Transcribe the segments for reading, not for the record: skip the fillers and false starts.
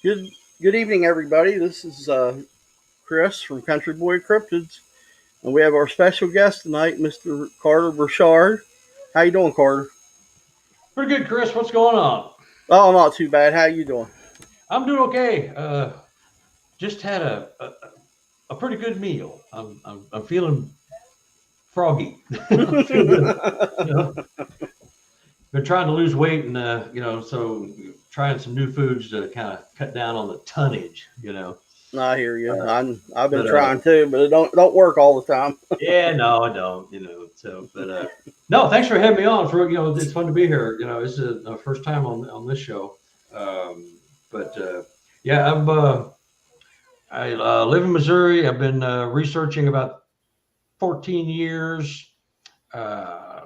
Good good evening, everybody. This is Chris from Country Boy Cryptids, and we have our special guest tonight, Mr. Carter Buschardt. How you doing, Carter? Pretty good, Chris. What's going on? Oh, I'm not too bad. How you doing? I'm doing okay. Just had a pretty good meal. I'm feeling froggy. I'm feeling, you know, been trying to lose weight and so trying some new foods to kind of cut down on the tonnage. I hear you. Uh, I've been but trying too, but it don't work all the time. yeah, no, I don't. No, thanks for having me on. It's fun to be here. This is the first time on this show. But yeah, I live in Missouri. I've been researching about 14 years. Uh,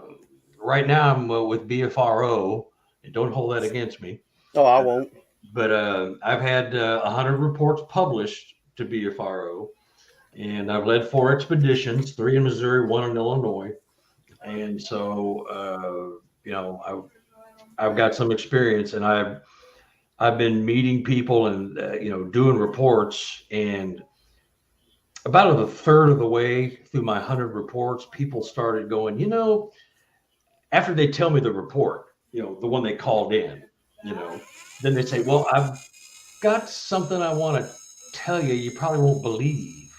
right now, I'm with BFRO, and don't hold that against me. Oh, I Uh, won't. but I've had 100 reports published to BFRO, and I've led 4 expeditions, 3 in Missouri, 1 in Illinois. And so, I've got some experience, and I've been meeting people and doing reports, and about a third of the way through my 100 reports, people started going, after they tell me the report, the one they called in, you know, then they say, well, I've got something I want to tell you. You probably won't believe.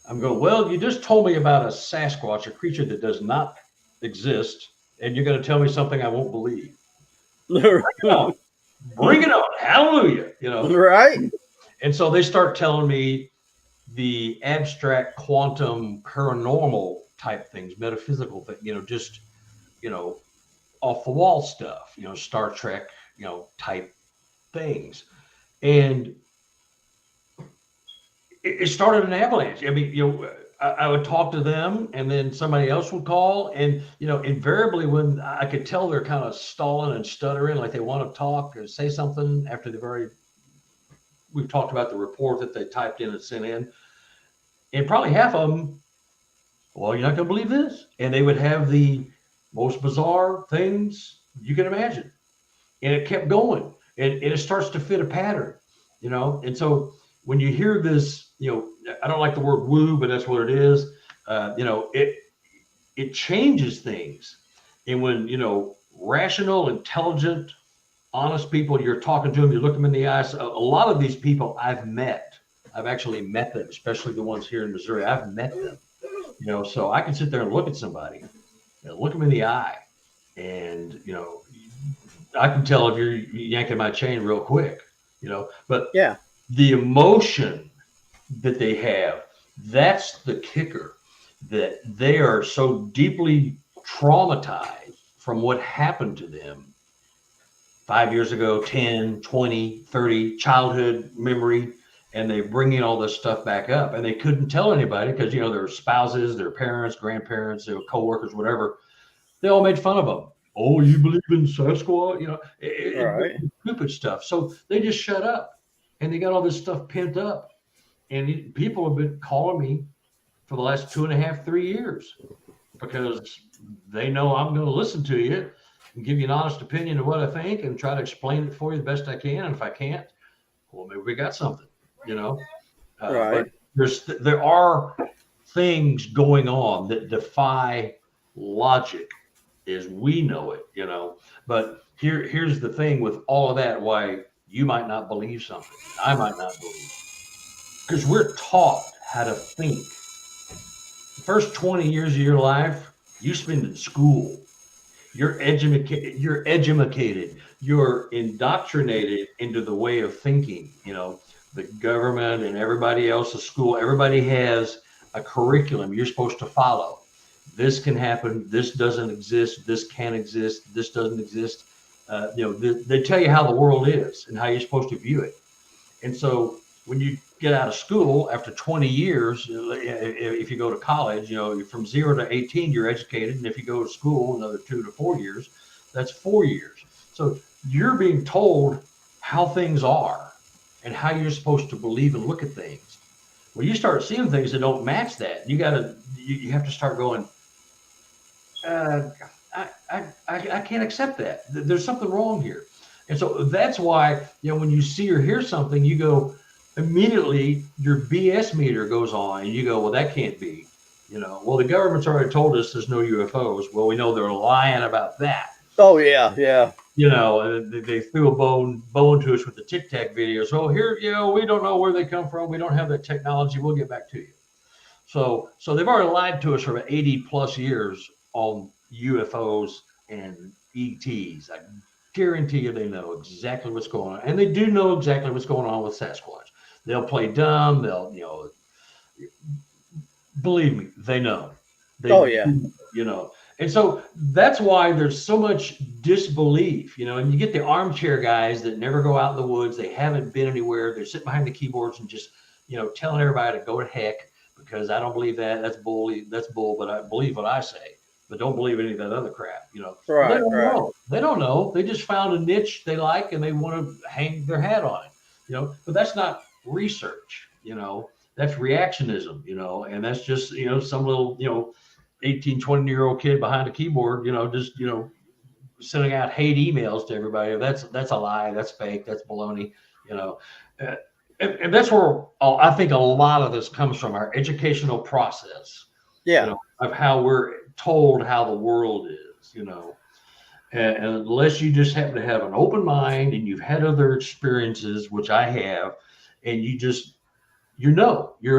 I'm going, well, you just told me about a Sasquatch, a creature that does not exist, and you're going to tell me something I won't believe. Bring it on. Bring it on. Hallelujah. Right? And so they start telling me the abstract quantum paranormal type things, metaphysical things, just, you know, off the wall stuff, Star Trek, type things. And it started an avalanche. I mean, I would talk to them and then somebody else would call. And, invariably when I could tell they're kind of stalling and stuttering, like they want to talk or say something after we've talked about the report that they typed in and sent in. And probably half of them, well, you're not going to believe this. And they would have the most bizarre things you can imagine. And it kept going. And it starts to fit a pattern. And so when you hear this, I don't like the word woo, but that's what it is. It changes things. And when, rational, intelligent, honest people, you're talking to them, you look them in the eyes. A lot of these people I've met. I've actually met them, especially the ones here in Missouri. I've met them. So I can sit there and look at somebody, look them in the eye, and I can tell if you're yanking my chain real quick. But Yeah. the emotion that they have, that's the kicker. That they are so deeply traumatized from what happened to them 5 years ago, 10, 20, 30, childhood memory, and they bringing all this stuff back up, and they couldn't tell anybody because their spouses, their parents, grandparents, their coworkers, whatever, they all made fun of them. Oh, you believe in Sasquatch? Right. Stupid stuff. So they just shut up, and they got all this stuff pent up, and people have been calling me for the last 2.5, 3 years because they know I'm going to listen to you and give you an honest opinion of what I think and try to explain it for you the best I can. And if I can't, well, maybe we got something, you know. Right. But there are things going on that defy logic as we know it. But here's the thing with all of that: why you might not believe something, I might not believe, because we're taught how to think. The first 20 years of your life, you spend in school. You're educated. You're indoctrinated into the way of thinking. The government and everybody else, the school, everybody has a curriculum you're supposed to follow. This can happen. This doesn't exist. This can exist. This doesn't exist. They tell you how the world is and how you're supposed to view it. And so when you get out of school after 20 years, if you go to college, from 0 to 18, you're educated. And if you go to school another 2 to 4 years, that's 4 years. So you're being told how things are and how you're supposed to believe and look at things. When you start seeing things that don't match that, you have to start going, uh, I can't accept that. There's something wrong here. And so that's why, when you see or hear something, you go immediately, your BS meter goes on, and you go, well, that can't be. Well, the government's already told us there's no UFOs. Well, we know they're lying about that. Oh yeah, yeah. They threw a bone to us with the Tic Tac videos. Oh, here, we don't know where they come from. We don't have that technology. We'll get back to you. So they've already lied to us for 80 plus years on UFOs and ETs. I guarantee you they know exactly what's going on. And they do know exactly what's going on with Sasquatch. They'll play dumb. They'll, believe me, they know. Oh yeah. And so that's why there's so much disbelief, and you get the armchair guys that never go out in the woods. They haven't been anywhere. They're sitting behind the keyboards and just, telling everybody to go to heck because I don't believe that. That's bull. That's bull. But I believe what I say. But don't believe any of that other crap. Right, They don't right. know. They don't know. They just found a niche they like and they want to hang their hat on it. But that's not research. That's reactionism. And that's just some little 18, 20-year-old kid behind a keyboard, just sending out hate emails to everybody. That's a lie. That's fake. That's baloney. And that's where I think a lot of this comes from, our educational process. Yeah. Of how we're told how the world is. And unless you just happen to have an open mind and you've had other experiences, which I have, and you're a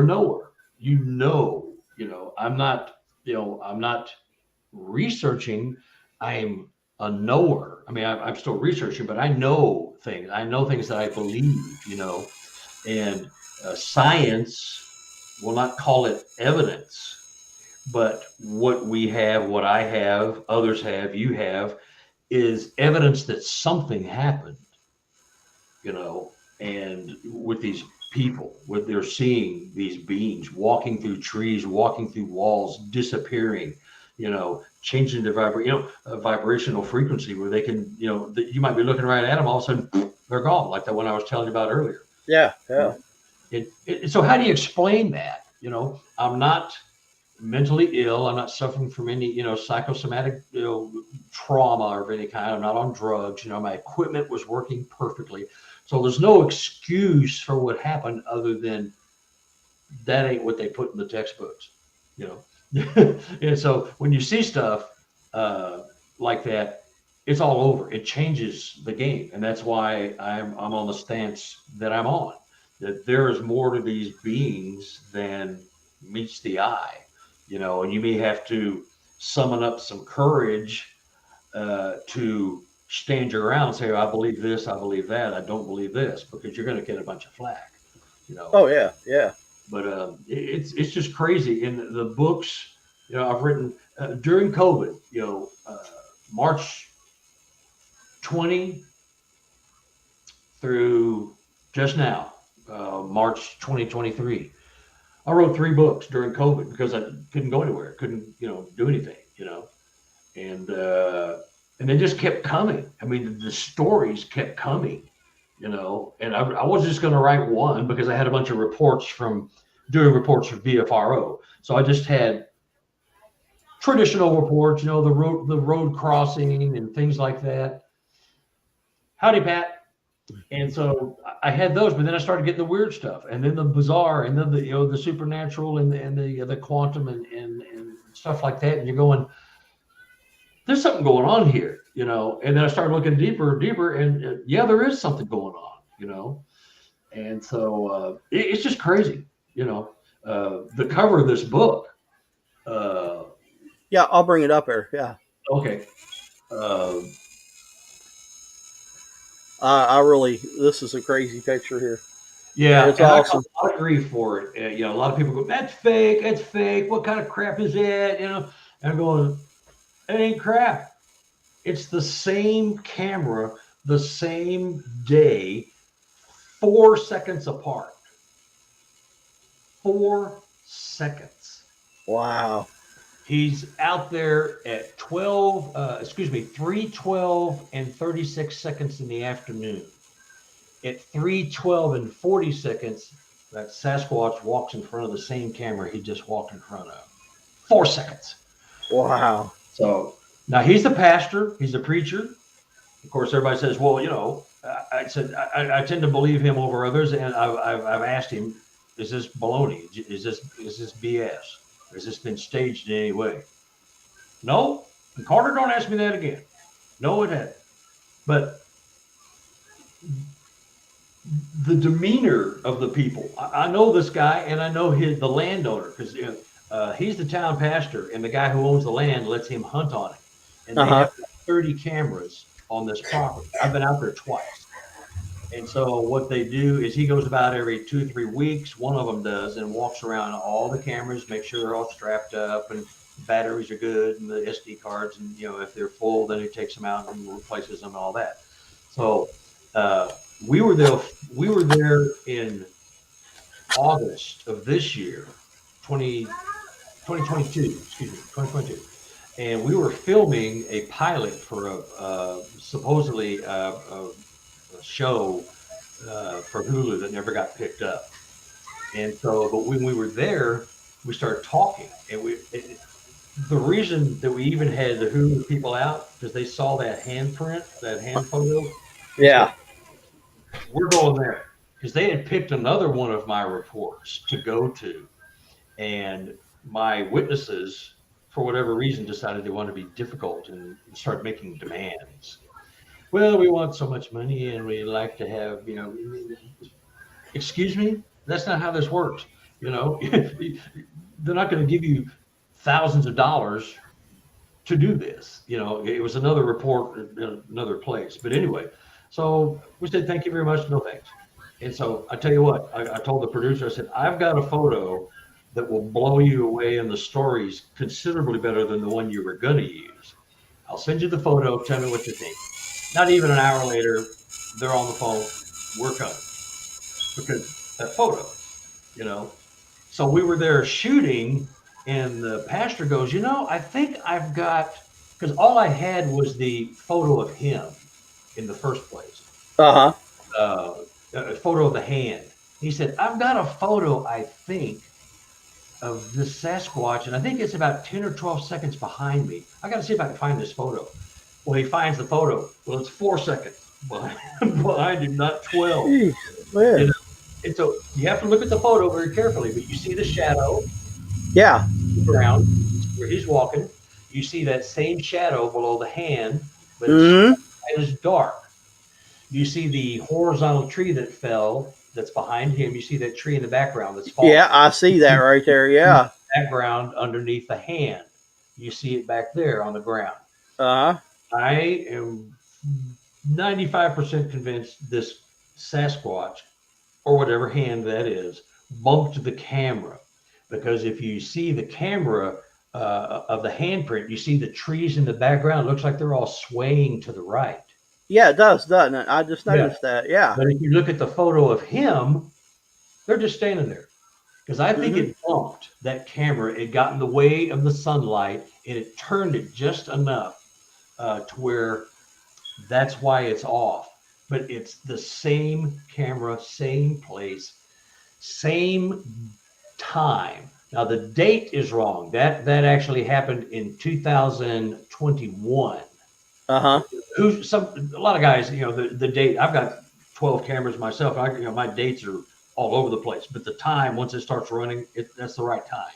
knower. I'm not researching. I'm a knower. I mean, I'm still researching, but I know things. I know things that I believe, and science will not call it evidence, but what we have, what I have, others have, you have, is evidence that something happened, and with these people, what they're seeing, these beings walking through trees, walking through walls, disappearing, changing their vibrational frequency where they can, you might be looking right at them, all of a sudden they're gone, like that one I was telling you about earlier. Yeah, yeah. So how do you explain that? I'm not mentally ill. I'm not suffering from any, psychosomatic, trauma of any kind. I'm not on drugs. My equipment was working perfectly. So there's no excuse for what happened other than that ain't what they put in the textbooks, And so when you see stuff like that, it's all over. It changes the game, and that's why I'm on the stance that I'm on. That there is more to these beings than meets the eye, and you may have to summon up some courage to stand your ground and say, I believe this, I believe that, I don't believe this, because you're going to get a bunch of flack, Oh yeah, yeah. But it's just crazy. In the books, I've written during COVID, March 20 through just now, March 2023. I wrote 3 books during COVID because I couldn't go anywhere, couldn't do anything, and they just kept coming. I mean, the stories kept coming, and I wasn't just going to write one because I had a bunch of reports from doing reports for BFRO. So I just had traditional reports, the road crossing and things like that. Howdy, Pat. And so I had those, but then I started getting the weird stuff, and then the bizarre, and then the supernatural, and the quantum, and stuff like that. And you're going, there's something going on here, And then I started looking deeper, and yeah, there is something going on, And so it's just crazy, The cover of this book. Yeah, I'll bring it up here. Yeah. Okay. This is a crazy picture here. Yeah, it's and awesome. I got a lot of grief for it. A lot of people go, that's fake. That's fake. What kind of crap is it? And I'm going, it ain't crap. It's the same camera, the same day, 4 seconds apart. 4 seconds. Wow. He's out there at 3:12 and 36 seconds in the afternoon. At 3:12 and 40 seconds, that Sasquatch walks in front of the same camera he just walked in front of. 4 seconds. Wow. So now he's the pastor, he's a preacher, Of course, everybody says, well, I said, I tend to believe him over others. And I've asked him, is this baloney? Is this BS? Has this been staged in any way? No. And Carter, don't ask me that again. No, it hadn't. But the demeanor of the people, I know this guy and I know the landowner because he's the town pastor and the guy who owns the land lets him hunt on it. And they Uh-huh. have 30 cameras on this property. I've been out there twice. And so what they do is he goes about every 2 or 3 weeks, one of them does, and walks around all the cameras, make sure they're all strapped up and batteries are good and the SD cards. And, if they're full, then he takes them out and replaces them and all that. So uh, we were there. We were there in August of this year, 2022, excuse me, 2022. And we were filming a pilot for supposedly a show for Hulu that never got picked up. And so, but when we were there, we started talking, and the reason that we even had the Hulu people out because they saw that handprint, that hand photo. They said, Yeah. we're going there because they had picked another one of my reports to go to, and my witnesses, for whatever reason, decided they wanted to be difficult and start making demands. Well, we want so much money and we like to have, excuse me, that's not how this works. They're not going to give you thousands of dollars to do this. It was another report in another place. But anyway, so we said, thank you very much. No thanks. And so I tell you what, I told the producer, I said, I've got a photo that will blow you away in the stories considerably better than the one you were going to use. I'll send you the photo. Tell me what you think. Not even an hour later, they're on the phone. We're coming because that photo, you know. So we were there shooting, and the pastor goes, I think I've got, because all I had was the photo of him in the first place, Uh-huh. uh, a photo of the hand. He said, I've got a photo, I think, of this Sasquatch, and I think it's about 10 or 12 seconds behind me. I got to see if I can find this photo. Well, he finds the photo. Well, it's 4 seconds behind him, not 12. Jeez, man. You know? And so you have to look at the photo very carefully, but you see the shadow Yeah. the ground where he's walking. You see that same shadow below the hand, but Mm-hmm. it is dark. You see the horizontal tree that fell that's behind him. You see that tree in the background that's fallen. Yeah, I see that right there. Yeah. Background underneath the hand. You see it back there on the ground. Uh-huh. I am 95% convinced this Sasquatch, or whatever hand that is, bumped the camera. Because if you see the camera of the handprint, you see the trees in the background. It looks like they're all swaying to the right. Yeah, it does, doesn't it? I just Yeah. noticed that. Yeah. But if you look at the photo of him, they're just standing there. Because I think it bumped that camera. It got in the way of the sunlight and it turned it just enough to where that's why it's off. But it's the same camera, same place, same time. Now the date is wrong. That actually happened in 2021. Uh-huh. A lot of guys, the date. I've got 12 cameras myself. My dates are all over the place. But the time, once it starts running, that's the right time.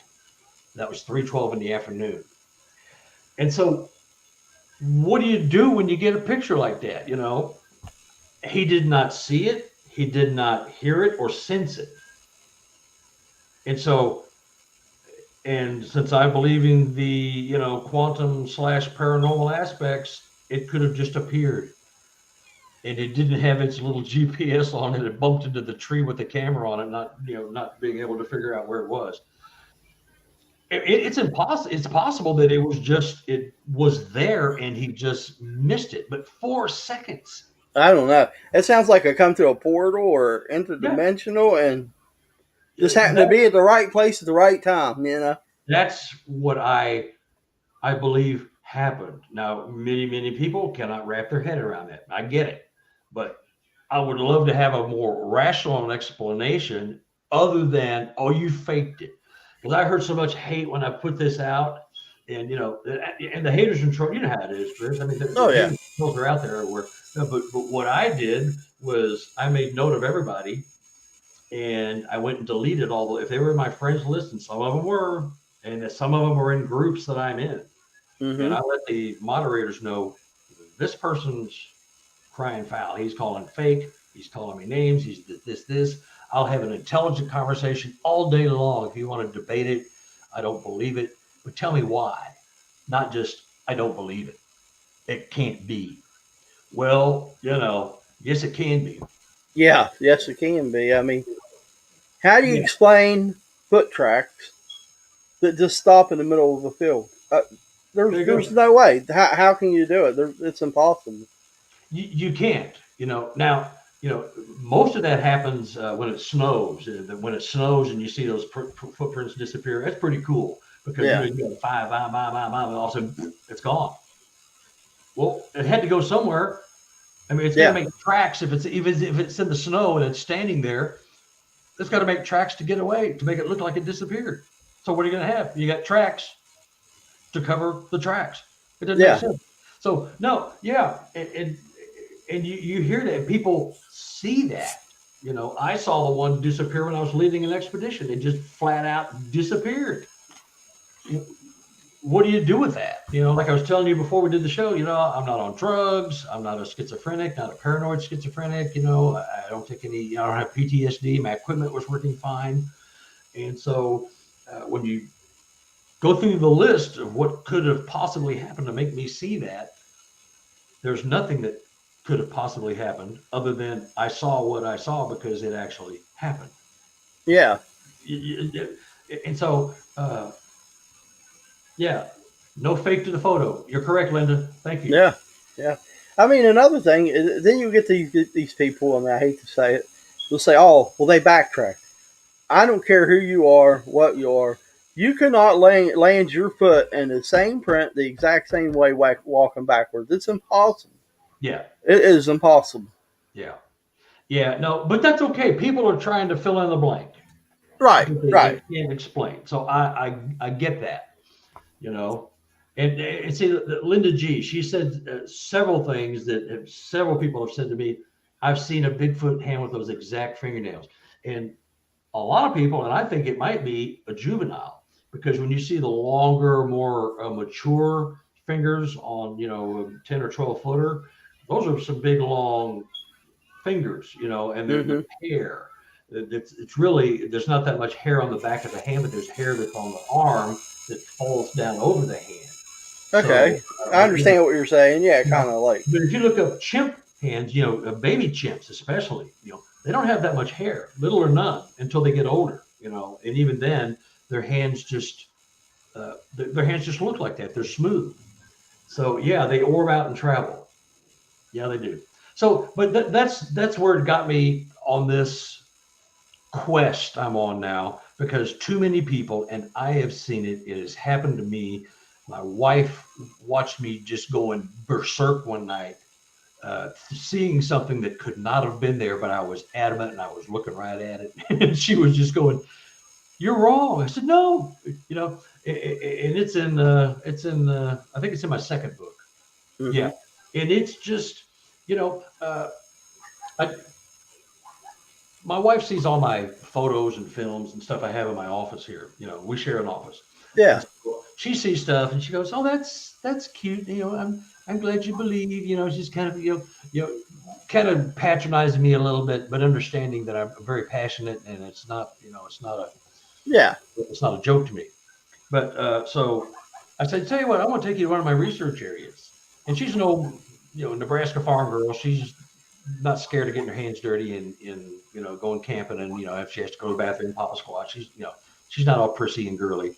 That was 3:12 in the afternoon. And so, what do you do when you get a picture like that? He did not see it, he did not hear it or sense it. And so, and since I believe in the quantum / paranormal aspects, it could have just appeared. And it didn't have its little GPS on it. It bumped into the tree with the camera on it, not being able to figure out where it was. It's impossible. It's possible that it was there and he just missed it. But 4 seconds. I don't know. It sounds like I come through a portal or interdimensional and just happened to be at the right place at the right time, That's what I believe happened. Now, many people cannot wrap their head around that. I get it, but I would love to have a more rational explanation other than, oh, you faked it. Because I heard so much hate when I put this out, And and the haters and trolls, you know how it is, Chris. I mean, Oh the yeah. haters and trolls are out there everywhere. No, but what I did was I made note of everybody, and I went and deleted all the, if they were in my friends list, and some of them were, and some of them were in groups that I'm in, and Mm-hmm. I let the moderators know this person's crying foul. He's calling fake. He's calling me names. He's this. I'll have an intelligent conversation all day long. If you want to debate it, I don't believe it, but tell me why. Not just I don't believe it. It can't be. Well, yes, it can be. Yeah. Yes, it can be. I mean, how do you Yeah, explain foot tracks that just stop in the middle of the field? there you There's go. no way. How can you do it? It's impossible. You can't. Now. Most of that happens when it snows. When it snows and you see those footprints disappear, that's pretty cool because Yeah. you got five, and all of a sudden it's gone. Well, it had to go somewhere. I mean, it's got to Yeah. make tracks. If it's in the snow and it's standing there, it's got to make tracks to get away to make it look like it disappeared. So what are you going to have? You got tracks to cover the tracks. It doesn't make Yeah. sense. So no, yeah, and you hear that people see that. I saw the one disappear when I was leading an expedition. It just flat out disappeared. What do you do with that? Like I was telling you before we did the show, I'm not on drugs. I'm not a schizophrenic, not a paranoid schizophrenic. I don't take any, I don't have PTSD. My equipment was working fine. And so when you go through the list of what could have possibly happened to make me see that, there's nothing that could have possibly happened other than I saw what I saw because it actually happened. Yeah. And so, yeah, no fake to the photo. You're correct, Linda. Thank you. Yeah. Yeah. I mean, another thing, then you get these people, and I hate to say it, they'll say, "Oh, well, they backtrack." I don't care who you are, what you are. You cannot land your foot in the same print the exact same way walking backwards. It's impossible. Yeah, It is impossible. yeah, yeah. No, but that's okay. People are trying to fill in the blank Right, because right. they can't explain. So I get that. you know. And see, Linda G, she said several things that several people have said to me. I've seen a Bigfoot hand with those exact fingernails, and a lot of people, and I think it might be a juvenile because when you see the longer, more mature fingers on, 10 or 12 footer, those are some big long fingers, and the Mm-hmm. hair. It's really, there's not that much hair on the back of the hand, but there's hair that's on the arm that falls down over the hand. Okay, So, I understand what you're saying. Yeah, you know, kind of like. but if you look up chimp hands, baby chimps especially, they don't have that much hair, little or none, until they get older, and even then, their hands just their hands just look like that. They're smooth. So yeah, they orb out and travel. Yeah, they do. So, but that's where it got me on this quest I'm on now because too many people, and I have seen it. It has happened to me. My wife watched me just going berserk one night, seeing something that could not have been there, but I was adamant and I was looking right at it, and she was just going, "You're wrong." I said, "No," and I think it's in my second book. Mm-hmm. Yeah, and it's just, you know, I, my wife sees all my photos and films and stuff I have in my office here. We share an office, and Yeah, so she sees stuff and she goes, "Oh, that's cute." I'm glad you believe. She's kind of kind of patronizing me a little bit, but understanding that I'm very passionate and yeah. it's not a joke to me. But so I said, "Tell you what, I want to take you to one of my research areas." And she's an old, Nebraska farm girl. She's not scared of getting her hands dirty and going camping and if she has to go to the bathroom, pop a squat. She's not all prissy and girly.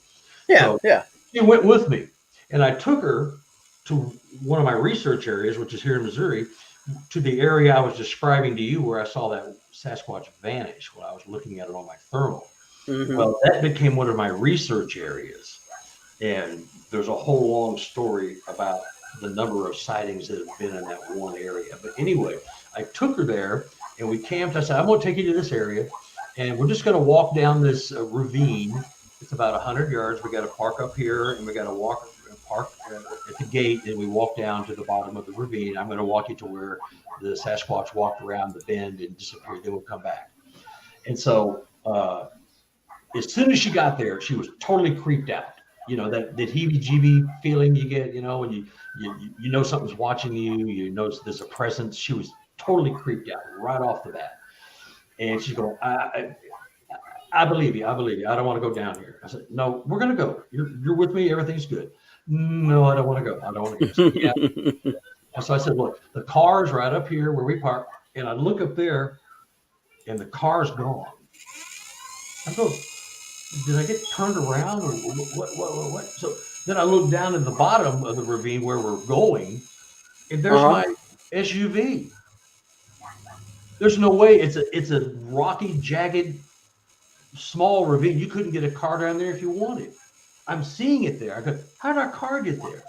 Yeah, So yeah. she went with me, and I took her to one of my research areas, which is here in Missouri, to the area I was describing to you, where I saw that Sasquatch vanish when I was looking at it on my thermal. Mm-hmm. Well, that became one of my research areas, and there's a whole long story about the number of sightings that have been in that one area. But anyway, I took her there and we camped. I said, "I'm going to take you to this area and we're just going to walk down this ravine. It's about 100 yards. We got to park up here and we got to walk park at the gate, and we walk down to the bottom of the ravine. I'm going to walk you to where the Sasquatch walked around the bend and disappeared. Then we'll come back. And so as soon as she got there, she was totally creeped out. You know, that heebie-jeebie feeling you get, you know, when you know something's watching you, you notice there's a presence. She was totally creeped out right off the bat. And she's going, I believe you. I believe you. I don't want to go down here. I said, no, we're going to go. You're with me. Everything's good. No, I don't want to go. I don't want to go. I said, yeah. And so I said, look, the car's right up here where we park. And I look up there and the car's gone. I go, did I get turned around or what? So then I look down at the bottom of the ravine where we're going, and there's my SUV. There's no way. It's a rocky, jagged, small ravine. You couldn't get a car down there if you wanted. I'm seeing it there. I go, how did our car get there?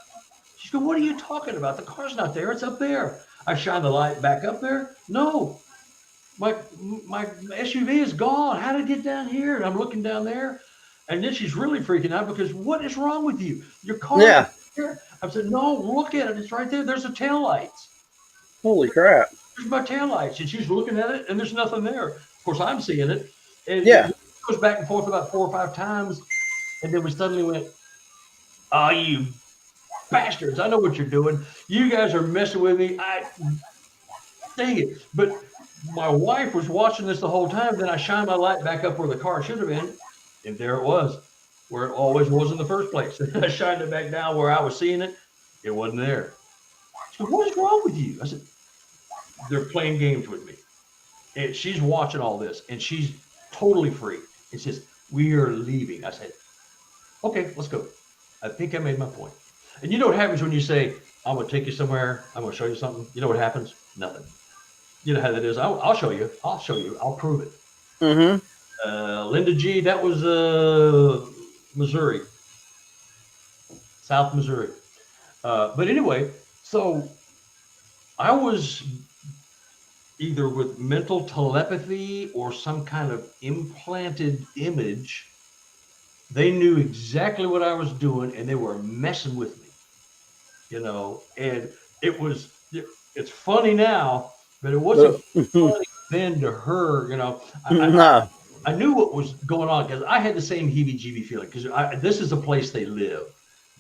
She goes, what are you talking about? The car's not there. It's up there. I shine the light back up there. No, my SUV is gone. How did it get down here? And I'm looking down there, and then she's really freaking out because what is wrong with you? Your car is there. I said, no, look at it. It's right there. There's the taillights. Holy crap. There's my taillights. And she's looking at it, and there's nothing there. Of course, I'm seeing it. And yeah. It goes back and forth about 4 or 5 times, and then we suddenly went, oh, you bastards. I know what you're doing. You guys are messing with me. Dang it. But my wife was watching this the whole time. Then I shined my light back up where the car should have been, and there it was, where it always was in the first place. I shined it back down where I was seeing it. It wasn't there. She said, what is wrong with you? I said, they're playing games with me. And she's watching all this, and she's totally free. It says, we are leaving. I said, okay, let's go. I think I made my point. And you know what happens when you say, I'm going to take you somewhere. I'm going to show you something. You know what happens? Nothing. You know how that is. I'll show you. I'll show you. I'll prove it. Mm-hmm. Linda G, that was Missouri. South Missouri. But anyway, so I was either with mental telepathy or some kind of implanted image. They knew exactly what I was doing, and they were messing with me, you know. And it's funny now, but it wasn't funny then to her, you know. I knew what was going on because I had the same heebie-jeebie feeling because this is a place they live.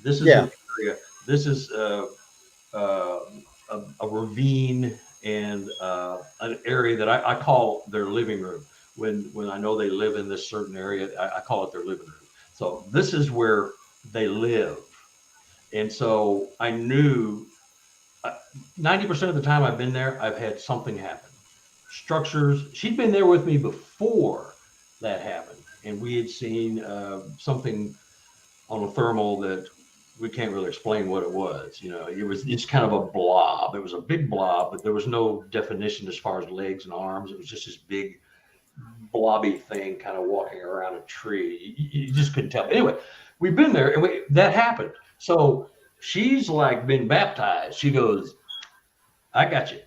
This is an area. This is a ravine and an area that I call their living room. When I know they live in this certain area, I call it their living room. So this is where they live. And so I knew 90% of the time I've been there, I've had something happen. Structures, she'd been there with me before that happened. And we had seen something on a thermal that we can't really explain what it was. You know, it's kind of a blob. It was a big blob, but there was no definition as far as legs and arms. It was just this big blobby thing kind of walking around a tree. You just couldn't tell. But anyway, we've been there and that happened. So she's like been baptized. She goes, I got you.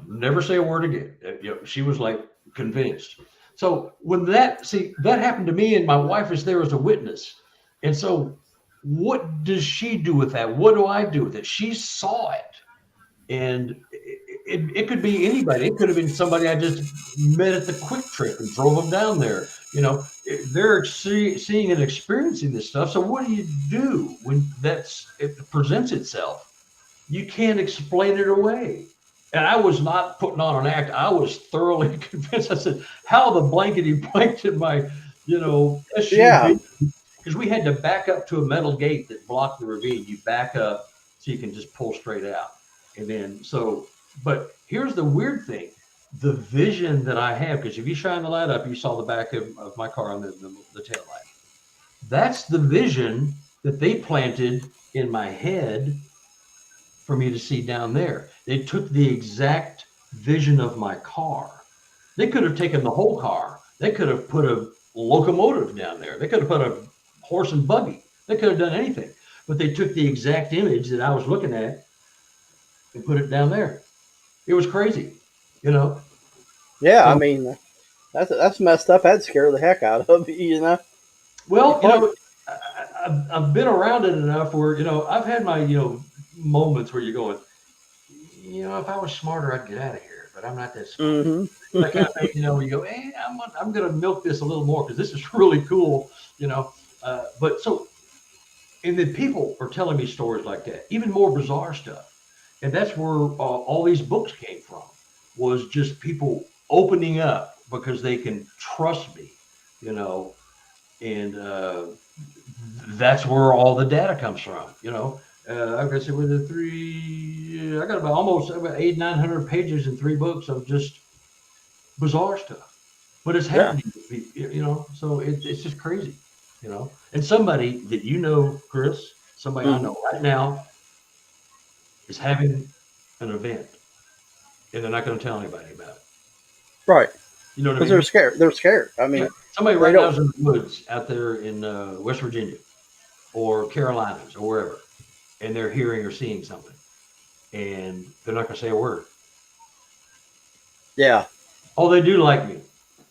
Never say a word again. You know, she was like convinced. So when that happened to me, and my wife is there as a witness. And so what does she do with that? What do I do with it? She saw it. And it could be anybody. It could have been somebody I just met at the Quick Trip and drove them down there. You know, they're seeing and experiencing this stuff. So what do you do when it presents itself? You can't explain it away. And I was not putting on an act. I was thoroughly convinced. I said, how the blankety blanked in my, SUV. Yeah. Because we had to back up to a metal gate that blocked the ravine. You back up so you can just pull straight out. And then, but here's the weird thing. The vision that I have, because if you shine the light up, you saw the back of my car on the tail light. That's the vision that they planted in my head for me to see down there. They took the exact vision of my car. They could have taken the whole car. They could have put a locomotive down there. They could have put a horse and buggy. They could have done anything. But they took the exact image that I was looking at and put it down there. It was crazy, Yeah, so, I mean, that's messed up. That'd scare the heck out of you, Well, I've been around it enough where, I've had my, moments where you're going, if I was smarter, I'd get out of here, but I'm not that smart. Mm-hmm. That kind of thing, where you go, hey, I'm going to milk this a little more because this is really cool, But so, and then people are telling me stories like that, even more bizarre stuff. And that's where all these books came from, was just people opening up because they can trust me, you know, and that's where all the data comes from. Like I said, with the three, I got about 900 pages in 3 books of just bizarre stuff, but it's Yeah. happening to people. So it's just crazy. And somebody that Chris, somebody I Mm-hmm. know right now is having an event, and they're not going to tell anybody about it. Right. You know what I Because they're mean? scared. They're scared. I Yeah. mean, Somebody they right now don't. is in the woods out there in West Virginia or Carolinas or wherever, and they're hearing or seeing something, and they're not going to say a word. Yeah. Oh, they do like me.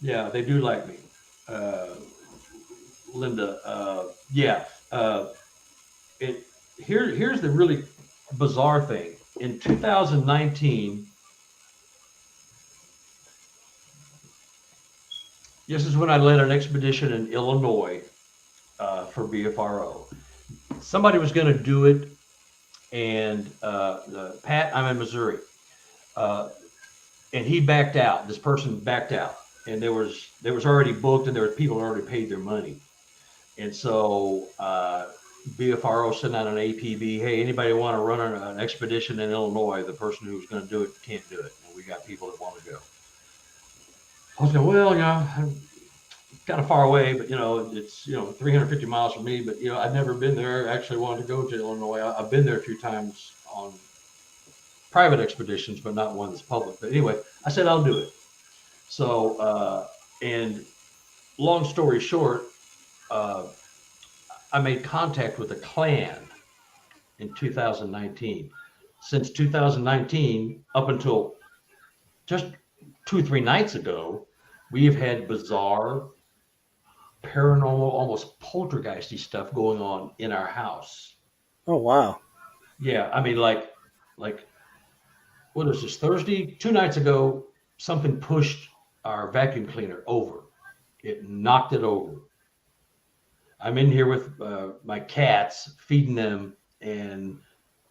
Yeah, they do like me. Uh, Linda. Yeah. It here's the really bizarre thing. In 2019, this is when I led an expedition in Illinois for BFRO. Somebody was going to do it, and Pat, I'm in Missouri, uh, and he backed out. This person backed out, and there was already booked, and there were people who already paid their money. And so BFRO sent out an APB. Hey, anybody want to run an expedition in Illinois? The person who's going to do it can't do it, and we got people that want to go. I was going, well, kind of far away, but it's 350 miles from me. But I've never been there. I actually wanted to go to Illinois. I've been there a few times on private expeditions, but not one that's public. But anyway, I said I'll do it. So and long story short, uh, I made contact with a clan in 2019. Since 2019, up until just 2 or 3 nights ago, we have had bizarre, paranormal, almost poltergeisty stuff going on in our house. Oh wow. Yeah, I mean, like what is this? Thursday, 2 nights ago, something pushed our vacuum cleaner over. It knocked it over. I'm in here with my cats, feeding them and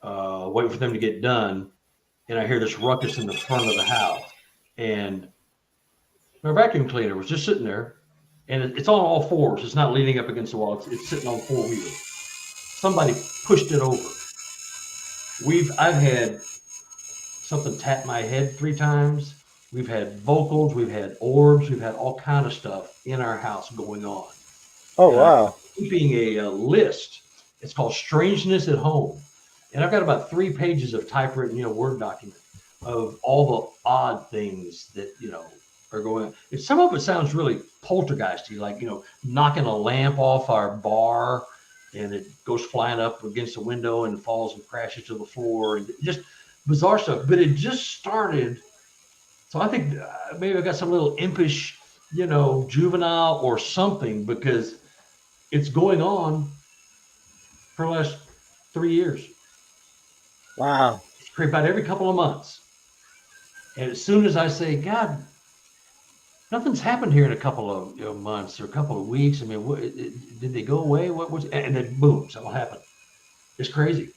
waiting for them to get done. And I hear this ruckus in the front of the house. And our vacuum cleaner was just sitting there, and it's on all fours. It's not leaning up against the wall. It's sitting on 4 wheels. Somebody pushed it over. I've had something tap my head 3 times. We've had vocals. We've had orbs. We've had all kind of stuff in our house going on. Oh And I'm wow. keeping a list. It's called Strangeness at Home. And I've got about 3 pages of typewritten, Word document of all the odd things that, are going on. And some of it sounds really poltergeisty, like, knocking a lamp off our bar and it goes flying up against the window and falls and crashes to the floor and just bizarre stuff. But it just started. So I think maybe I got some little impish, juvenile or something, because it's going on for the last 3 years. Wow. It's about every couple of months. And as soon as I say, God, nothing's happened here in a couple of months or a couple of weeks. I mean, did they go away? What was? And then boom, something happened. It's crazy.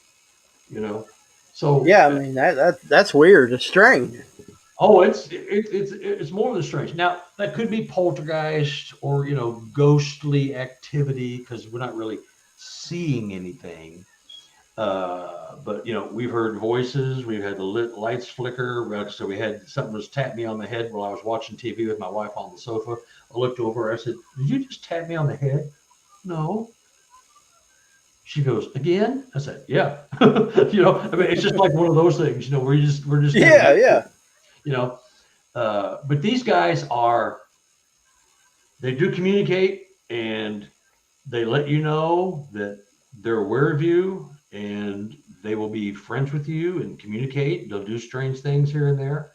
So Yeah. I mean that's weird. It's strange. oh, it's more than strange. Now that could be poltergeist or ghostly activity because we're not really seeing anything. But we've heard voices, we've had the lights flicker. So we had something was tap me on the head while I was watching TV with my wife on the sofa. I looked over, I said, "Did you just tap me on the head?" "No." She goes, "Again?" I said, "Yeah." I mean, it's just like one of those things, we're just kind of Yeah. used to Yeah. it, you know. But these guys they do communicate, and they let you know that they're aware of you and they will be friends with you and communicate. They'll do strange things here and there.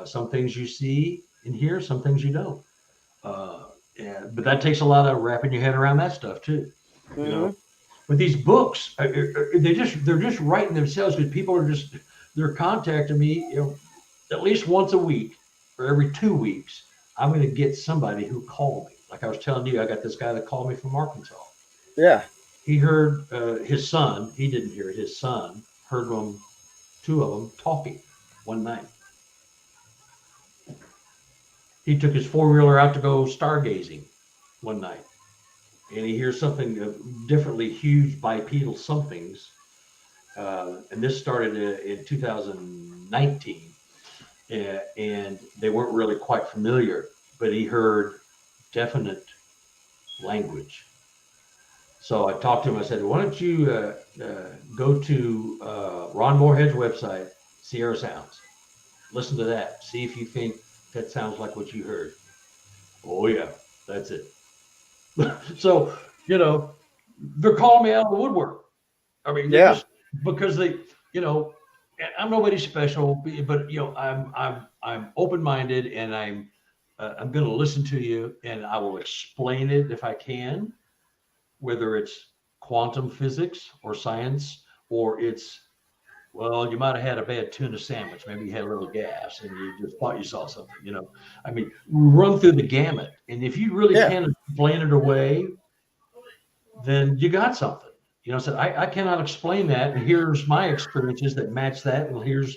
Some things you see and hear, some things you don't. But that takes a lot of wrapping your head around that stuff too. You Hmm. know. But these books, they're just writing themselves because people are just they're contacting me, at least once a week or every 2 weeks. I'm going to get somebody who called me. Like I was telling you, I got this guy that called me from Arkansas. Yeah. He heard his son. He didn't hear it. His son heard them, two of them talking one night. He took his four-wheeler out to go stargazing one night, and he hears something differently huge bipedal somethings. And this started in 2019, and they weren't really quite familiar, but he heard definite language. So I talked to him. I said, "Why don't you go to Ron Moorhead's website, Sierra Sounds, listen to that, see if you think that sounds like what you heard." Oh yeah, that's it. So they're calling me out of the woodwork. I mean, they're Yeah. just because you know, I'm nobody special, but I'm open minded, and I'm going to listen to you, and I will explain it if I can, whether it's quantum physics or science, or it's well, you might have had a bad tuna sandwich. Maybe you had a little gas, and you just thought you saw something. I mean, run through the gamut, and if you really Yeah. can explain it away, then you got something. So I cannot explain that. And here's my experiences that match that. And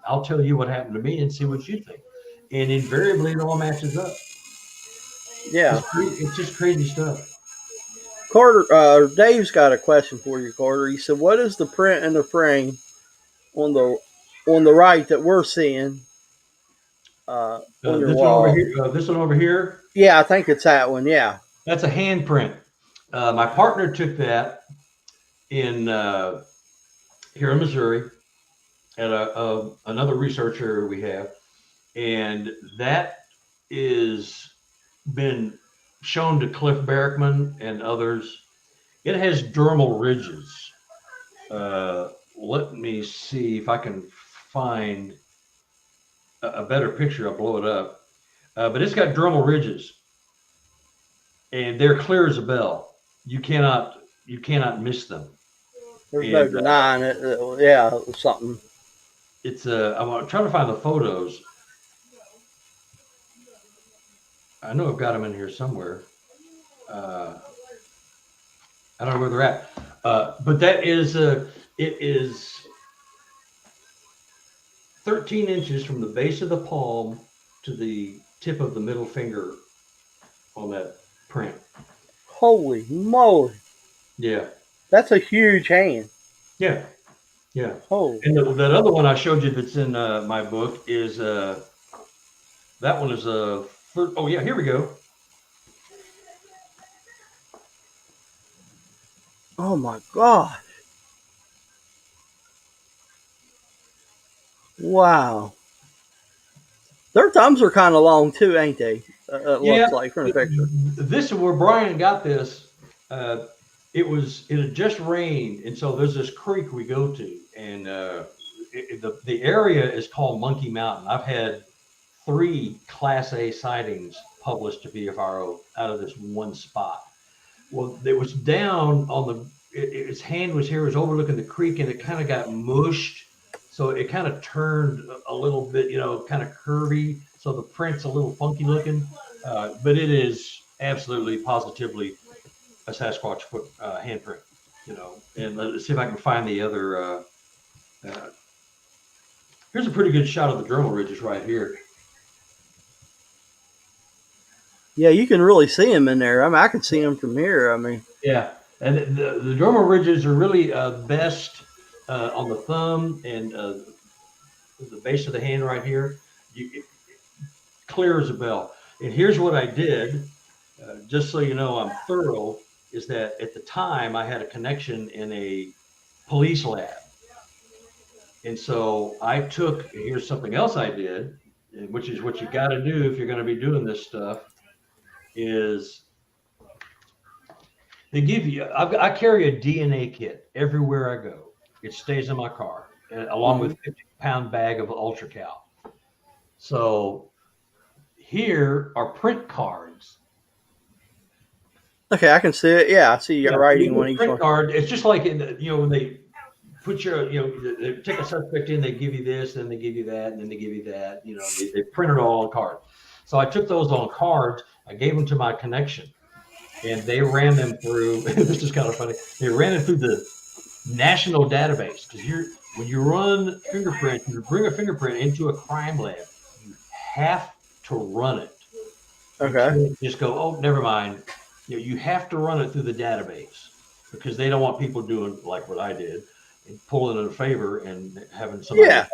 I'll tell you what happened to me and see what you think. And invariably, it all matches up. Yeah. It's just crazy stuff. Carter, Dave's got a question for you, Carter. He said, "What is the print in the frame on the right that we're seeing on your This one over wall?" here, this one over here, Yeah, I think it's that one. Yeah. that's a handprint. My partner took that in here in Missouri at another researcher we have, and that is been shown to Cliff Barackman and others. It has dermal ridges. Let me see if I can find a better picture. I'll blow it up. But it's got dermal ridges, and they're clear as a bell. You cannot miss them. There's no And denying it. Yeah, it was something. I'm trying to find the photos. I know I've got them in here somewhere. Uh, I don't know where they're at. But it is 13 inches from the base of the palm to the tip of the middle finger on that print. Holy moly. Yeah, That's a huge hand. yeah, yeah. Holy. And that other one I showed you that's in my book is that one is oh yeah, here we go. Oh my God. Wow. Their thumbs are kind of long too, ain't they? It Yeah, looks like from the picture. this is where Brian got this. Uh, it had just rained, and so there's this creek we go to, and the area is called Monkey Mountain. I've had 3 Class A sightings published to BFRO out of this one spot. Well, it was down on its hand was here, it was overlooking the creek, and it kind of got mushed. So it kind of turned a little bit, kind of curvy. So the print's a little funky looking, but it is absolutely positively a Sasquatch foot handprint, And let's see if I can find the other. Uh, Here's a pretty good shot of the dermal ridges right here. Yeah, you can really see them in there. I mean, I can see them from here. I mean, Yeah, and the dermal ridges are really best on the thumb and the base of the hand right here. Clear as a bell. And here's what I did, just so you know I'm thorough, is that at the time I had a connection in a police lab. And so here's something else I did, which is what you got to do if you're going to be doing this stuff, is they give you, I carry a DNA kit everywhere I go. It stays in my car, along with a 50-pound bag of Ultra Cal. So here are print cards Okay, I can see it. Yeah, I see you got Yeah, writing the on each print one. card. It's just like when they put your, they take a suspect in, they give you this, then they give you that, and then they give you that. They print it all on card. So I took those on cards. I gave them to my connection, and they ran them through. This is kind of funny. They ran it through the national database because when you run fingerprint, you bring a fingerprint into a crime lab, you have to run it. You Okay. can't just go, oh, never mind. You have to run it through the database because they don't want people doing like what I did and pulling in a favor and having somebody, Yeah.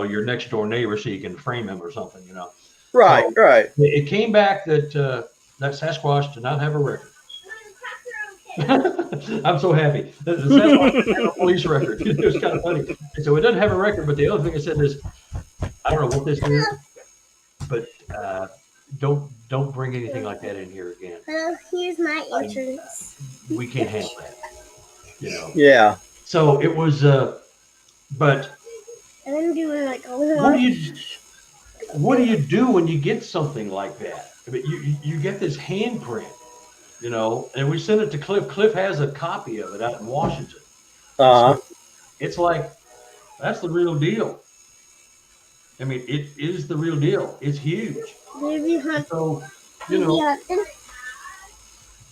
your next door neighbor so you can frame him or something. Right. So Right. it came back that Sasquatch did not have a record. I'm so happy. The Sasquatch didn't have a police record. It was kind of funny. And so it doesn't have a record, but the other thing I said is, I don't know what this is, but don't bring anything like that in here again. Well, here's my entrance. We can't handle that. Yeah. So it was, but And I'm doing like a what do you do when you get something like that? I mean, you get this handprint, and we sent it to Cliff. Cliff has a copy of it out in Washington. Uh huh. So it's like, that's the real deal. I mean, it is the real deal. It's huge. So,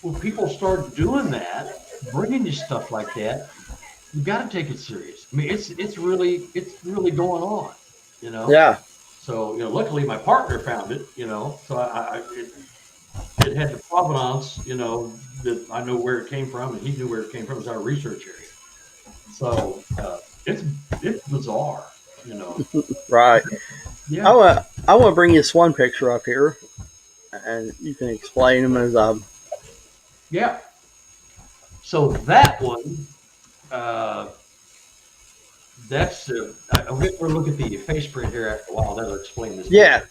when people start doing that, bringing you stuff like that, you got to take it serious. I mean, it's really going on, Yeah. So, luckily my partner found it, so it had the provenance, that I know where it came from, and he knew where it came from. It was our research area. So it's bizarre, Right. Yeah. I want to bring this one picture up here, and you can explain them as Yeah. So that one, that's I guess we'll look at the face print here after a while. That'll explain this. Yeah.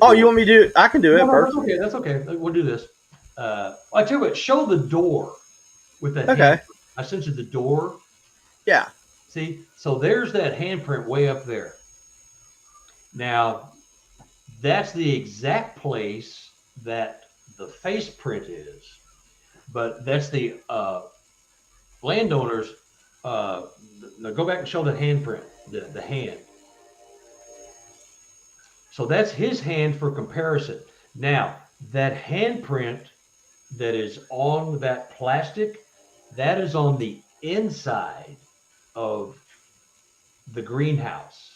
Oh, you want me to do it? I can do it first. Okay, that's okay. We'll do this. I tell you what, show the door with that Okay. hand. I sent you the door. Yeah. See, so there's that handprint way up there. Now, that's the exact place that the face print is, but that's the landowners. Now go back and show the handprint, the hand. So that's his hand for comparison. Now, that handprint that is on that plastic, that is on the inside of the greenhouse.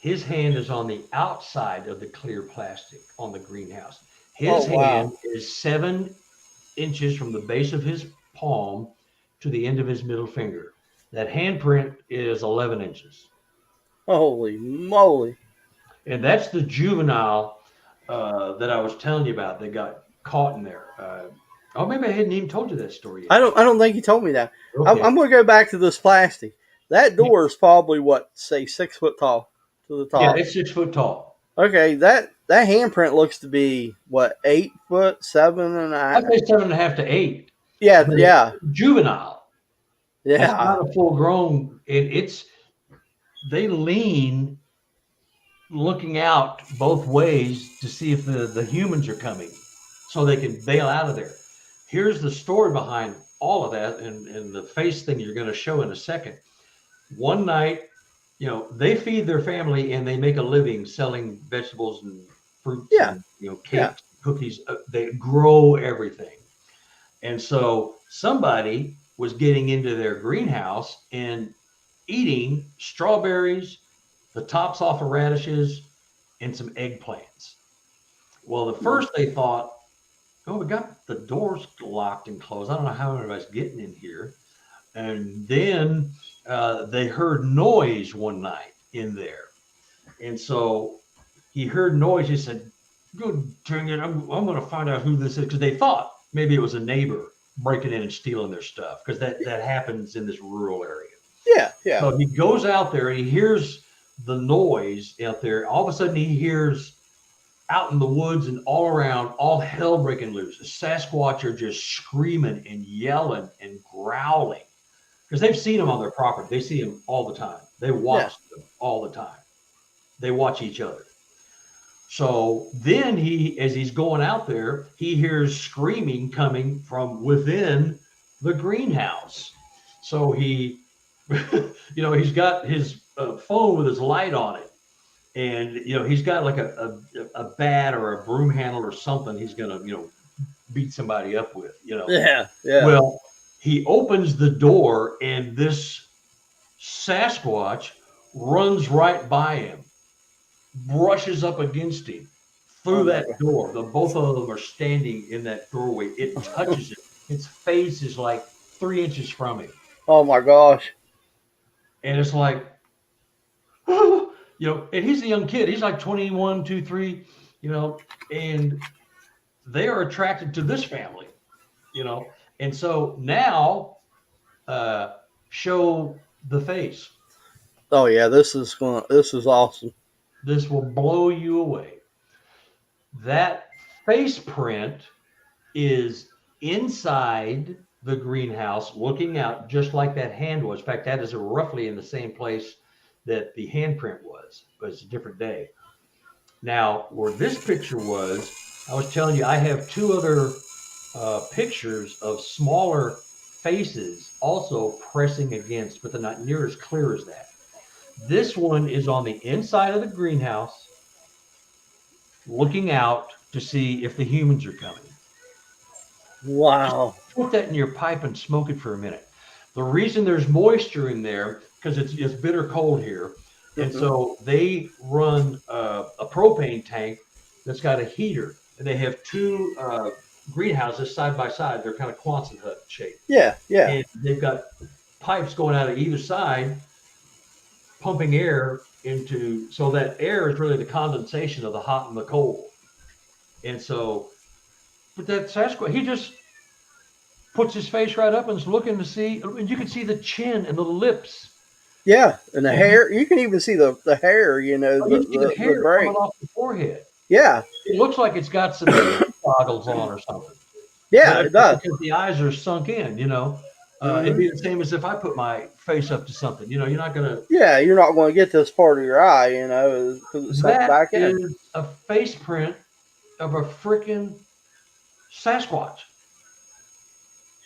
His hand is on the outside of the clear plastic on the greenhouse. His hand is 7 inches from the base of his palm to the end of his middle finger. That handprint is 11 inches. Holy moly. And that's the juvenile that I was telling you about that got caught in there. Maybe I hadn't even told you that story yet. I don't think you told me that. Okay. I'm going to go back to this plastic. That door is probably say 6 foot tall to the top. Yeah, it's 6 foot tall. Okay, that handprint looks to be 8 foot, 7.5. I'd say 7.5 to 8. Yeah, yeah. Juvenile. Yeah. It's not a full grown. They lean looking out both ways to see if the humans are coming so they can bail out of there. Here's the story behind all of that and the face thing you're going to show in a second. One night, they feed their family and they make a living selling vegetables and fruits and, cakes, cookies. They grow everything. And so somebody was getting into their greenhouse and eating strawberries, the tops off of radishes, and some eggplants. Well, the first they thought, we got the doors locked and closed. I don't know how anybody's getting in here. And then they heard noise one night in there. And so he heard noise. He said, good dang it, I'm going to find out who this is. Because they thought maybe it was a neighbor breaking in and stealing their stuff. Because that happens in this rural area. Yeah, yeah. So he goes out there and he hears the noise out there. All of a sudden he hears out in the woods and all around, all hell breaking loose. The Sasquatch are just screaming and yelling and growling because they've seen them on their property. They see them all the time. They watch them all the time. They watch each other. So then as he's going out there, he hears screaming coming from within the greenhouse. So he's got his phone with his light on it, and he's got like a bat or a broom handle or something. He's gonna beat somebody up with. Yeah, yeah. Well, he opens the door, and this Sasquatch runs right by him, brushes up against him through that door. Both of them are standing in that doorway. It touches him. Its face is like 3 inches from him. Oh my gosh. And it's like, and he's a young kid. He's like 21, 23, and they are attracted to this family, And so now show the face. Oh yeah, this is awesome. This will blow you away. That face print is inside the greenhouse looking out just like that hand was. In fact, that is roughly in the same place that the handprint was, but it's a different day. Now, where this picture was, I was telling you, I have two other pictures of smaller faces also pressing against, but they're not near as clear as that. This one is on the inside of the greenhouse, looking out to see if the humans are coming. Wow. Just put that in your pipe and smoke it for a minute. The reason there's moisture in there, because it's bitter cold here. And so they run a propane tank that's got a heater, and they have two greenhouses side by side. They're kind of Quonset hut shaped. Yeah, yeah. And they've got pipes going out of either side, pumping air into, so that air is really the condensation of the hot and the cold. And so, but that Sasquatch, he just puts his face right up and is looking to see, and you can see the chin and the lips. Yeah, and the hair. You can even see the hair, you see the hair coming off the forehead. Yeah. It looks like it's got some goggles on or something. Yeah, it does. Because the eyes are sunk in, It'd be the same as if I put my face up to something. You're not going to... Yeah, you're not going to get this part of your eye, because it's sunk back in. That is a face print of a freaking Sasquatch.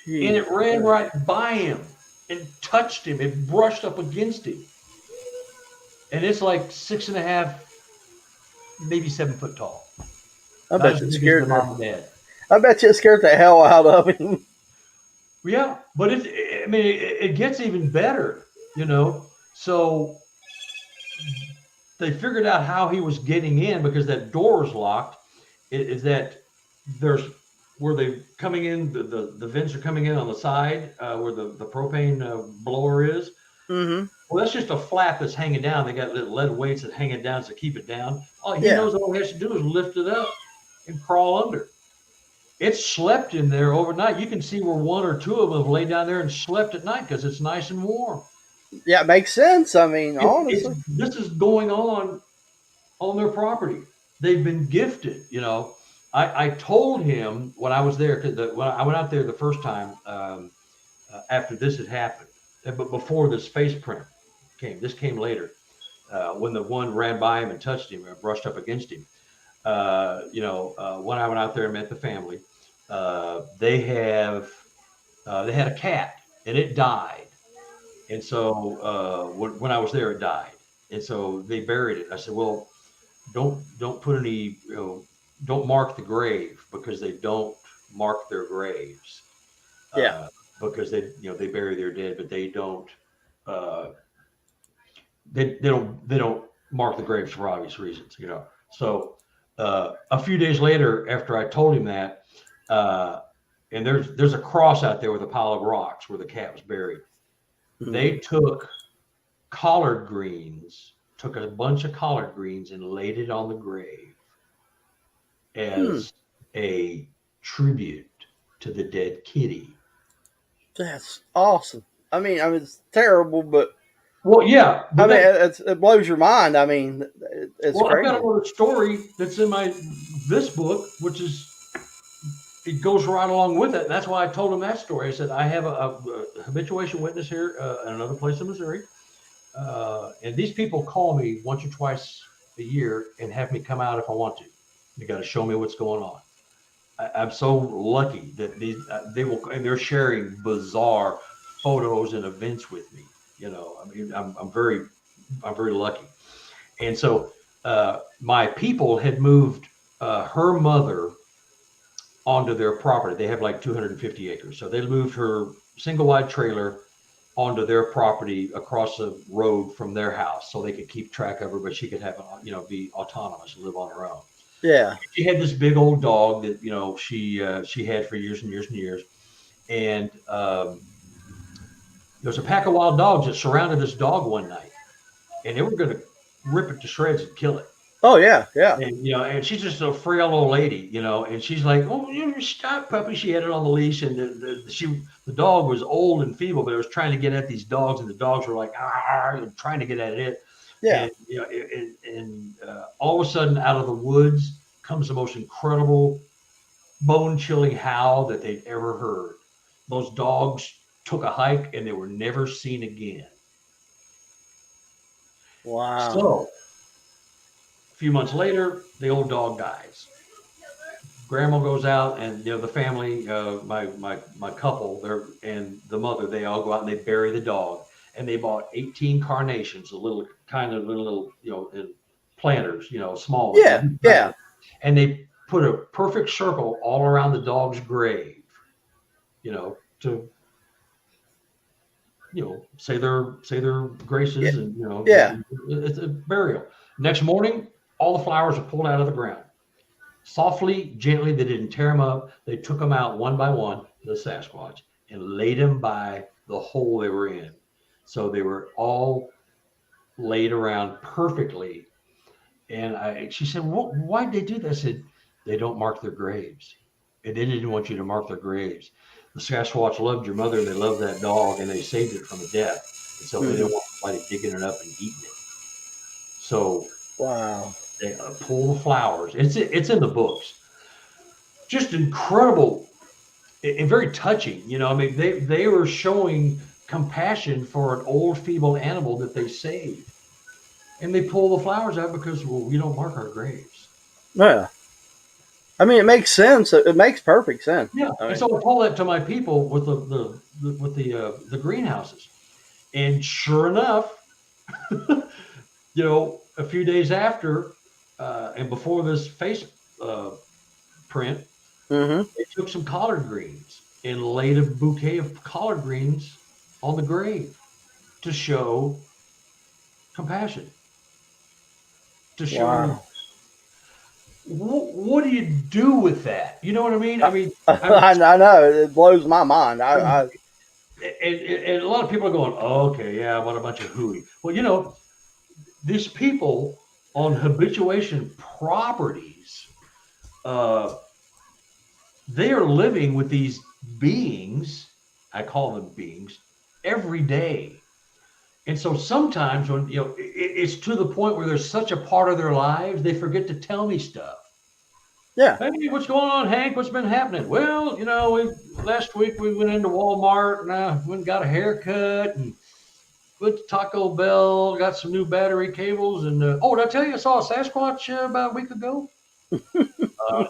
Jeez. And it ran right by him and touched him. It brushed up against him. And it's like 6.5, maybe 7 foot tall. I bet you it scared mom and dad. I bet you it scared the hell out of him. Yeah, but it gets even better, So they figured out how he was getting in because that door is locked. Is that there's where they coming in, the vents are coming in on the side where the propane blower is. Mm-hmm. Well, that's just a flap that's hanging down. They got lead weights that hang it down to keep it down. He knows all he has to do is lift it up and crawl under. It slept in there overnight. You can see where one or two of them have laid down there and slept at night because it's nice and warm. Yeah, it makes sense. I mean, honestly. This is going on their property. They've been gifted, I told him when I was there, when I went out there the first time after this had happened, but before this face print came. This came later when the one ran by him and touched him or brushed up against him. When I went out there and met the family, they had a cat and it died. And so when I was there, it died. And so they buried it. I said, well, don't put any, don't mark the grave because they don't mark their graves. Yeah. Because they bury their dead, but they don't, they don't mark the graves for obvious reasons, So a few days later, after I told him that, and there's a cross out there with a pile of rocks where the cat was buried. Mm-hmm. They took a bunch of collard greens and laid it on the grave as a tribute to the dead kitty. That's awesome. I mean, it's terrible, but well, yeah. I mean, it blows your mind. I mean, it's crazy. I've got another story that's in this book, which is it goes right along with it. And that's why I told him that story. I said I have a habituation witness here in another place in Missouri, and these people call me once or twice a year and have me come out if I want to. You got to show me what's going on. I'm so lucky that they will, and they're sharing bizarre photos and events with me. I mean, I'm very lucky. And so my people had moved her mother onto their property. They have like 250 acres. So they moved her single wide trailer onto their property across the road from their house so they could keep track of her, but she could have, be autonomous and live on her own. Yeah. She had this big old dog that, she had for years and years and years. And there was a pack of wild dogs that surrounded this dog one night, and they were going to rip it to shreds and kill it. Oh yeah, yeah. And and she's just a frail old lady, and she's like, "Oh, you stop, puppy." She had it on the leash, and the dog was old and feeble, but it was trying to get at these dogs, and the dogs were like, trying to get at it. Yeah. And all of a sudden, out of the woods comes the most incredible, bone-chilling howl that they'd ever heard. Those dogs took a hike, and they were never seen again. Wow. So, a few months later, the old dog dies. Grandma goes out, and the family, my couple, and the mother, they all go out and they bury the dog. And they bought 18 carnations, a little in planters, small. Yeah, yeah. And they put a perfect circle all around the dog's grave, to say their graces, and Yeah. it's a burial. Next morning, all the flowers are pulled out of the ground. Softly, gently, they didn't tear them up. They took them out one by one, the Sasquatch, and laid them by the hole they were in. So they were all laid around perfectly. And she said, why'd they do this? I said, they don't mark their graves. And they didn't want you to mark their graves. The Sasquatch loved your mother, and they loved that dog, and they saved it from a death. And so they didn't want somebody digging it up and eating it. So wow, they pull the flowers. It's in the books. Just incredible and very touching. I mean, they were showing compassion for an old, feeble animal that they saved. And they pull the flowers out because, we don't mark our graves. Yeah. I mean, it makes sense. It makes perfect sense. Yeah. And so I told that to my people with the greenhouses. And sure enough, a few days after, and before this face print, they took some collard greens and laid a bouquet of collard greens on the grave to show compassion. To show, wow. What do you do with that? You know what I mean? I mean, I know, it blows my mind. And a lot of people are going, oh, okay, yeah, what a bunch of hooey. Well, these people on habituation properties, they are living with these beings, I call them beings, every day. And so sometimes when, it's to the point where there's such a part of their lives, they forget to tell me stuff. Yeah. Hey, what's going on, Hank? What's been happening? Well, last week we went into Walmart and went and got a haircut and went to Taco Bell, got some new battery cables. And, did I tell you I saw a Sasquatch about a week ago?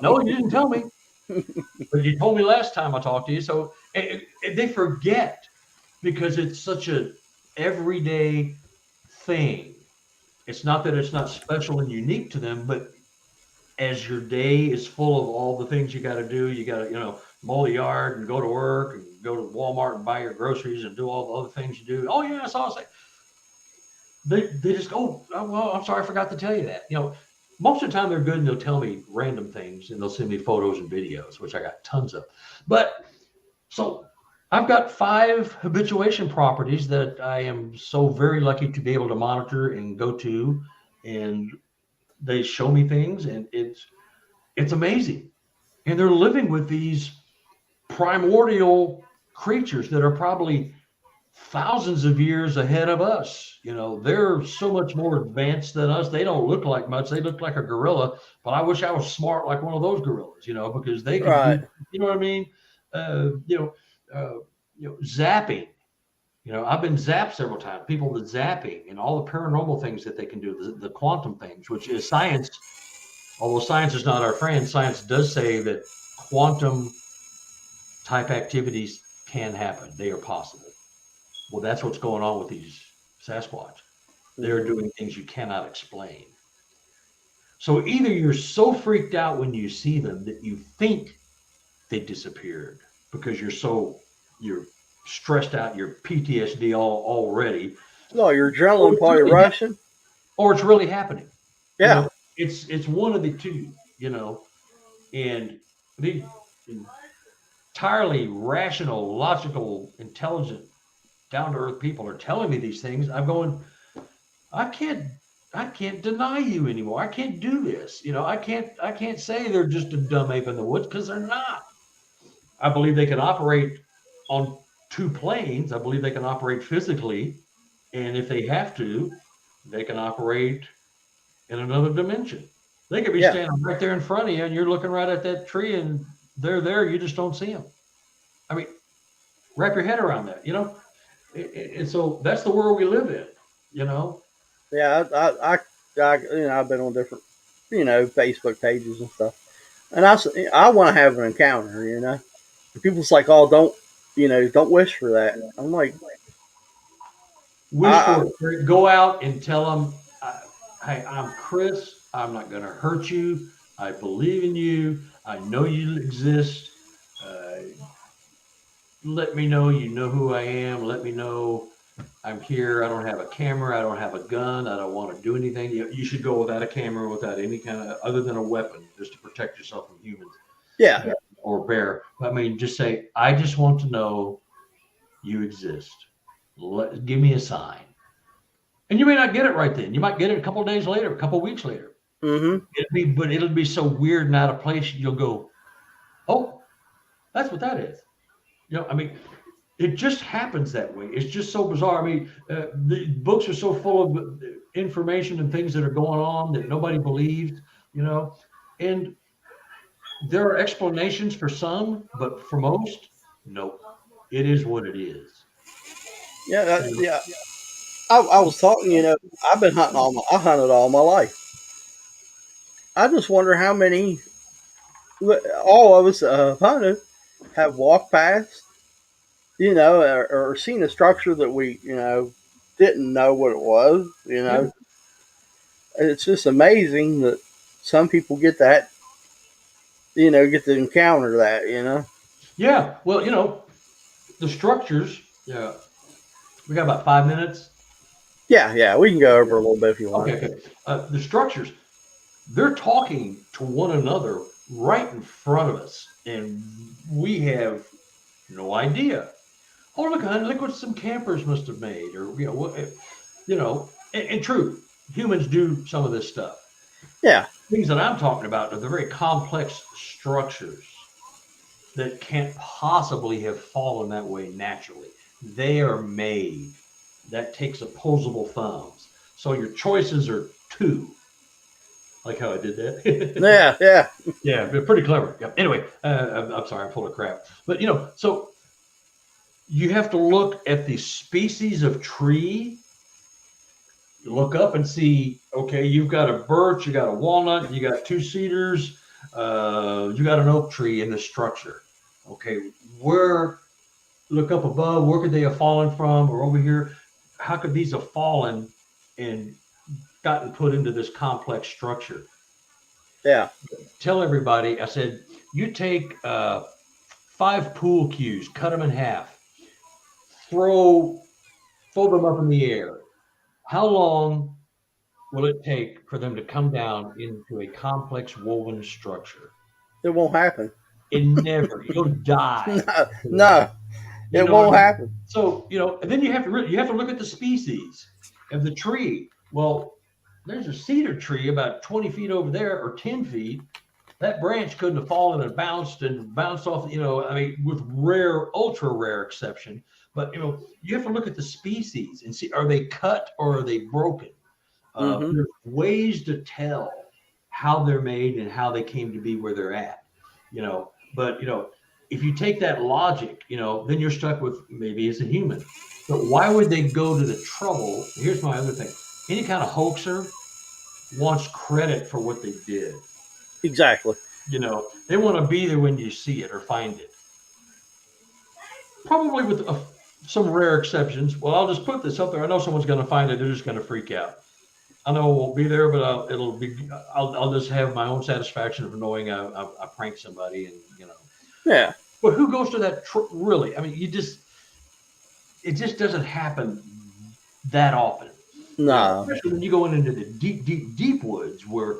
No, you didn't tell me. But you told me last time I talked to you. So and they forget because it's such a everyday thing. It's not that it's not special and unique to them, but as your day is full of all the things you got to do, you got to, mow the yard and go to work and go to Walmart and buy your groceries and do all the other things you do. Oh yeah, I saw it. They just go, oh, well, I'm sorry, I forgot to tell you that. Most of the time they're good and they'll tell me random things and they'll send me photos and videos, which I got tons of. But so I've got 5 habituation properties that I am so very lucky to be able to monitor and go to, and they show me things, and it's amazing. And they're living with these primordial creatures that are probably thousands of years ahead of us. They're so much more advanced than us. They don't look like much. They look like a gorilla, but I wish I was smart like one of those gorillas, because they can do, you know what I mean? Zapping I've been zapped several times. People, the zapping and all the paranormal things that they can do, the quantum things, which is science. Although science is not our friend, science does say that quantum type activities can happen. They are possible. Well, that's what's going on with these Sasquatch. They're doing things you cannot explain. So either you're so freaked out when you see them that you think they disappeared because you're stressed out, you're PTSD already. No, your Or adrenaline it's probably really rushing. or it's really happening. Yeah. It's one of the two, and the entirely rational, logical, intelligent, down to earth people are telling me these things. I'm going, I can't I can't deny you anymore. I can't do this. I can't say they're just a dumb ape in the woods because they're not. I believe they can operate on two planes. I believe they can operate physically, and if they have to, they can operate in another dimension. They could be Yeah. standing right there in front of you, and you're looking right at that tree, and they're there. You just don't see them. I mean, wrap your head around that. And so that's the world we live in. You know. Yeah. I've been on different, Facebook pages and stuff, and I want to have an encounter. And people's like, oh, don't wish for that. I'm like, Wish I for it. Go out and tell them, hey, I'm Chris. I'm not going to hurt you. I believe in you. I know you exist. Uh, Let me know you know who I am. Let me know I'm here. I don't have a camera. I don't have a gun. I don't want to do anything. You should go without a camera, without any kind of other than a weapon, just to protect yourself from humans yeah, or bear. I mean, just say, I just want to know you exist. Give me a sign. And you may not get it right then. You might get it a couple of days later, a couple of weeks later. mm-hmm. But it'll be so weird and out of place. You'll go, oh, that's what that is. I mean, it just happens that way. It's just so bizarre. I mean, the books are so full of information and things that are going on that nobody believed. And there are explanations for some, but for most, no. It is what it is. Yeah. I was talking. I've been hunting I hunted all my life. I just wonder how many all of us hunted have walked past, or seen a structure that we, didn't know what it was. Yeah. It's just amazing that some people get that, get to encounter that. Yeah. Well, the structures. Yeah. We got about 5 minutes. Yeah, we can go over a little bit if you want. Okay. The structures, they're talking to one another right in front of us, and we have no idea. Oh, look, honey, look what some campers must have made, or and true, humans do some of this stuff. Yeah, Things that I'm talking about are the very complex structures that can't possibly have fallen that way naturally. They are made. That takes opposable thumbs. So your choices are two. Like how I did that. yeah. Yeah, they're pretty clever. Yeah. Anyway, I'm sorry, I'm full of crap. But so you have to look at the species of tree. You look up and see, okay, you've got a birch, you got a walnut, you got two cedars, you got an oak tree in the structure. Okay, look up above, where could they have fallen from? Or over here, how could these have fallen and gotten put into this complex structure? Yeah. Tell everybody, I said, you take 5 pool cues, cut them in half, throw them up in the air. How long will it take for them to come down into a complex woven structure? It won't happen. You'll die. No, You it know what I won't mean? happen. So, and then you have to look at the species of the tree. Well, there's a cedar tree about 20 feet over there or 10 feet. That branch couldn't have fallen and bounced off, I mean, with ultra rare exception. But, you have to look at the species and see, are they cut or are they broken? Mm-hmm. There's ways to tell how they're made and how they came to be where they're at, but if you take that logic, then you're stuck with maybe it's a human. But why would they go to the trouble? Here's my other thing. Any kind of hoaxer wants credit for what they did. Exactly. They want to be there when you see it or find it. Probably with some rare exceptions. Well, I'll just put this up there. I know someone's going to find it. They're just going to freak out. I know it won't be there, but I'll just have my own satisfaction of knowing I pranked somebody, and Yeah. But who goes to that? Really? I mean, it just doesn't happen that often. No. Especially when you go into the deep, deep, deep woods where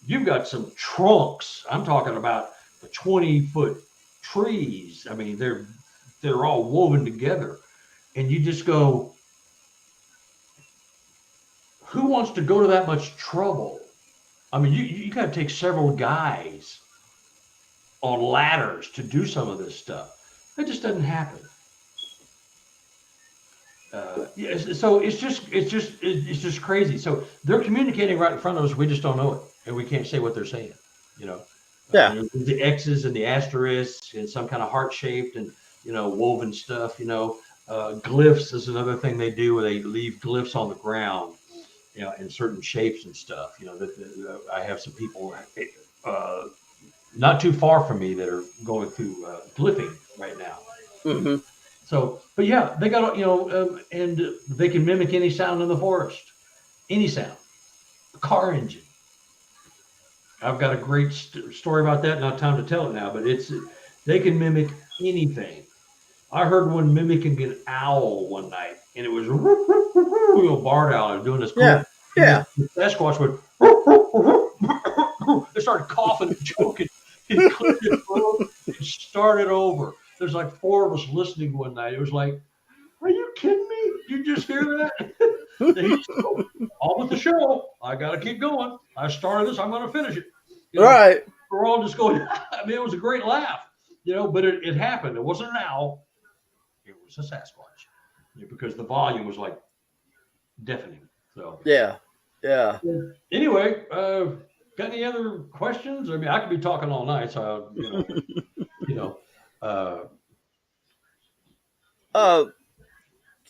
you've got some trunks. I'm talking about the 20-foot trees. I mean, they're all woven together, and you just go, who wants to go to that much trouble? I mean, you got to take several guys on ladders to do some of this stuff. That just doesn't happen. So it's just crazy. So they're communicating right in front of us. We just don't know it, and we can't say what they're saying. Yeah. The X's and the asterisks and some kind of heart shaped and woven stuff. Glyphs is another thing they do, where they leave glyphs on the ground, in certain shapes and stuff. I have some people not too far from me that are going through glyphing right now. Mm-hmm. So, but yeah, they got, and they can mimic any sound in the forest, any sound, a car engine. I've got a great story about that. Not time to tell it now, but they can mimic anything. I heard one mimicking an owl one night, and it was a barred owl doing this. Yeah. Yeah. The Sasquatch went. They started coughing and choking. It cleared his throat and started over. There's like 4 of us listening one night. It was like, are you kidding me? You just hear that? On with the show. I got to keep going. I started this. I'm going to finish it. Right. We're all just going. I mean, it was a great laugh, but it happened. It wasn't an owl. It was a Sasquatch, because the volume was like deafening. So yeah. Anyway, got any other questions? I mean, I could be talking all night, so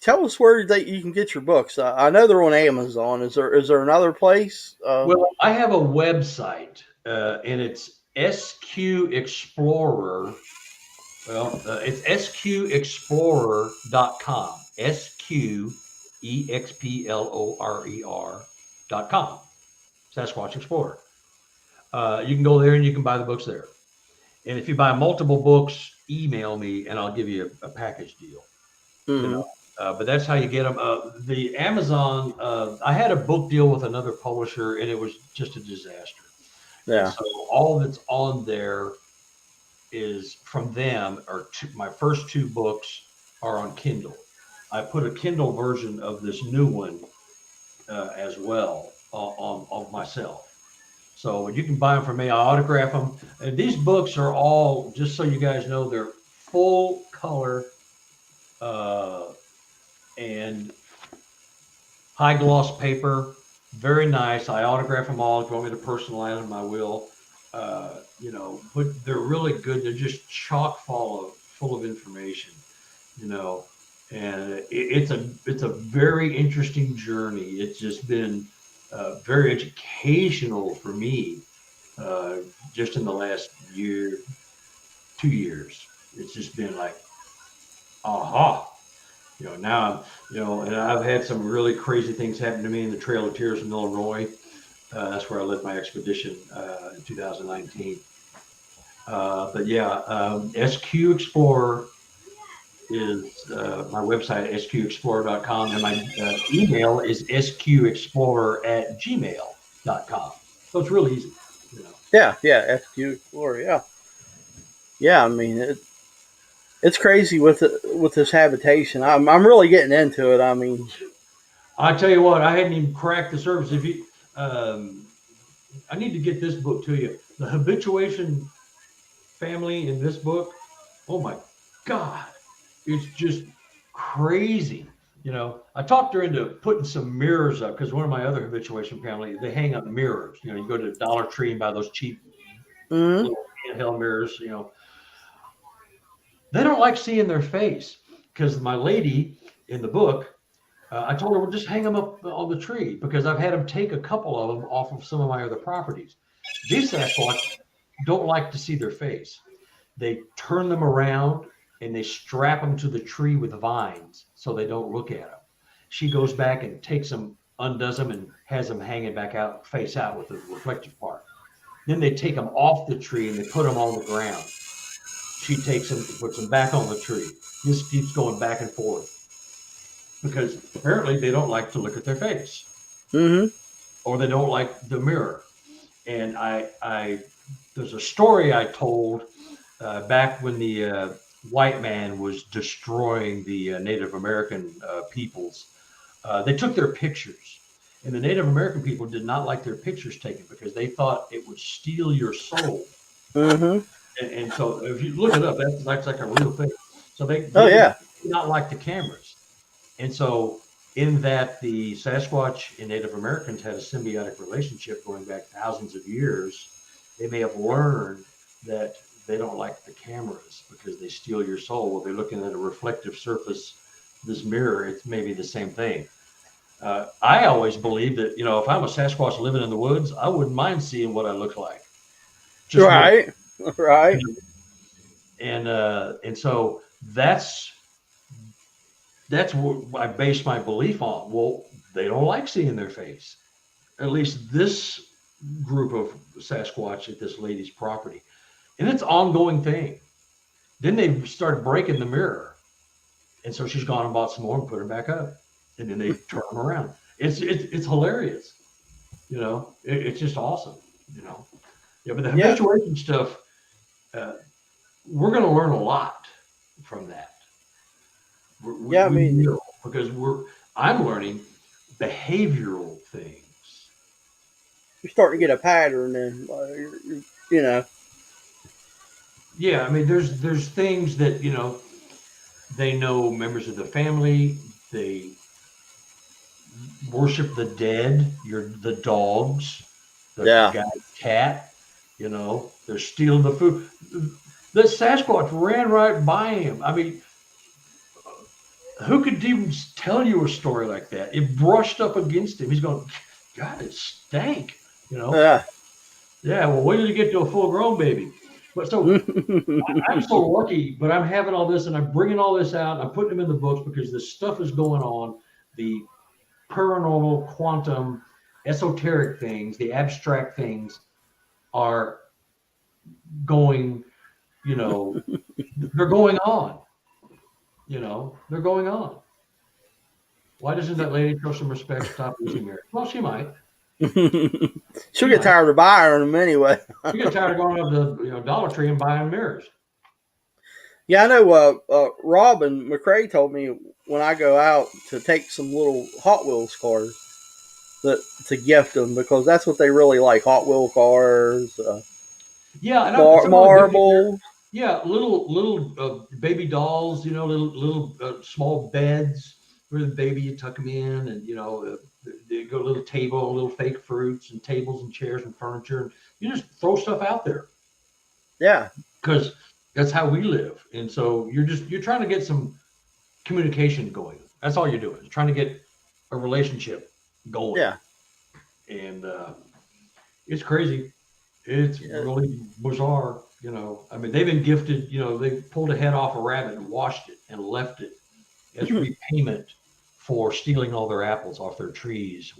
Tell us where you can get your books. I know they're on Amazon. Is there another place? Well, I have a website, and it's SQ Explorer. Well, it's sqexplorer.com. SQEXPLORER.com. Sasquatch Explorer. You can go there and you can buy the books there. And if you buy multiple books, email me and I'll give you a package deal. Mm-hmm. But that's how you get them. The Amazon, I had a book deal with another publisher, and it was just a disaster. Yeah. So all that's on there is from them, my first 2 books are on Kindle. I put a Kindle version of this new one as well on myself. So you can buy them from me. I autograph them. And these books are all, just so you guys know, they're full color and high gloss paper. Very nice. I autograph them all. If you want me to personalize them, I will. But they're really good. They're just chock full of information, and it's a very interesting journey. It's just been very educational for me, just in the last year, 2 years. It's just been like, aha. Now, and I've had some really crazy things happen to me in the Trail of Tears in Illinois. That's where I led my expedition in 2019. But yeah, SQ Explorer is my website, sqexplorer.com, and my email is sqexplorer@gmail.com. So it's really easy. Yeah, SQ Explorer. Yeah. I mean, it's crazy with this habitation. I'm really getting into it. I mean, I tell you what, I hadn't even cracked the surface. If you, I need to get this book to you. The habituation family in this book. Oh my God, it's just crazy. I talked her into putting some mirrors up, because one of my other habituation family, they hang up mirrors. You go to Dollar Tree and buy those cheap little handheld mirrors. They don't like seeing their face because my lady in the book, I told her, well, just hang them up on the tree because I've had them take a couple of them off of some of my other properties. These Sasquatch don't like to see their face. They turn them around and they strap them to the tree with vines so they don't look at them. She goes back and takes them, undoes them, and has them hanging back out, face out with the reflective part. Then they take them off the tree and they put them on the ground. She takes them, puts them back on the tree. This keeps going back and forth because apparently they don't like to look at their face, or they don't like the mirror. And there's a story I told back when the white man was destroying the Native American peoples. They took their pictures, and the Native American people did not like their pictures taken because they thought it would steal your soul. And so if you look it up, that's like a real thing. So they did not like the cameras. And so in that, the Sasquatch and Native Americans had a symbiotic relationship going back thousands of years. They may have learned that they don't like the cameras because they steal your soul. Well, they're looking at a reflective surface, this mirror, it's maybe the same thing. I always believe that, if I'm a Sasquatch living in the woods, I wouldn't mind seeing what I look like. Just right. And so that's what I base my belief on. Well, they don't like seeing their face. At least this group of Sasquatch at this lady's property. And it's an ongoing thing. Then they started breaking the mirror. And so she's gone and bought some more and put them back up. And then they turn them around. It's hilarious. It's just awesome. Yeah, but the habituation stuff, we're going to learn a lot from that. Because I'm learning behavioral things. You're starting to get a pattern, and Yeah, I mean, there's things that they know members of the family. They worship the dead. The dogs, the guy's cat. They're stealing the food. The Sasquatch ran right by him. I mean, who could even tell you a story like that? It brushed up against him. He's going, God, it stank. Yeah. Well, wait till you get to a full-grown baby. But so I'm so lucky, but I'm having all this and I'm bringing all this out. I'm putting them in the books because this stuff is going on. The paranormal, quantum, esoteric things, the abstract things are going, they're going on. They're going on. Why doesn't that lady show some respect, stop using mirrors? Well, she might. She'll get tired of buying them anyway. She get tired of going up to Dollar Tree and buying mirrors. Yeah, I know. Robin McCrae told me when I go out to take some little Hot Wheels cars to gift them because that's what they really like: Hot Wheel cars. Marbles. Yeah, little baby dolls. Little small beds where the baby, you tuck them in, and they go a little table, little fake fruits and tables and chairs and furniture. And you just throw stuff out there. Yeah, because that's how we live. And so you're trying to get some communication going. That's all you're doing. You're trying to get a relationship going. Yeah. And it's crazy. It's really bizarre. I mean, they've been gifted, they pulled a head off a rabbit and washed it and left it as repayment for stealing all their apples off their trees.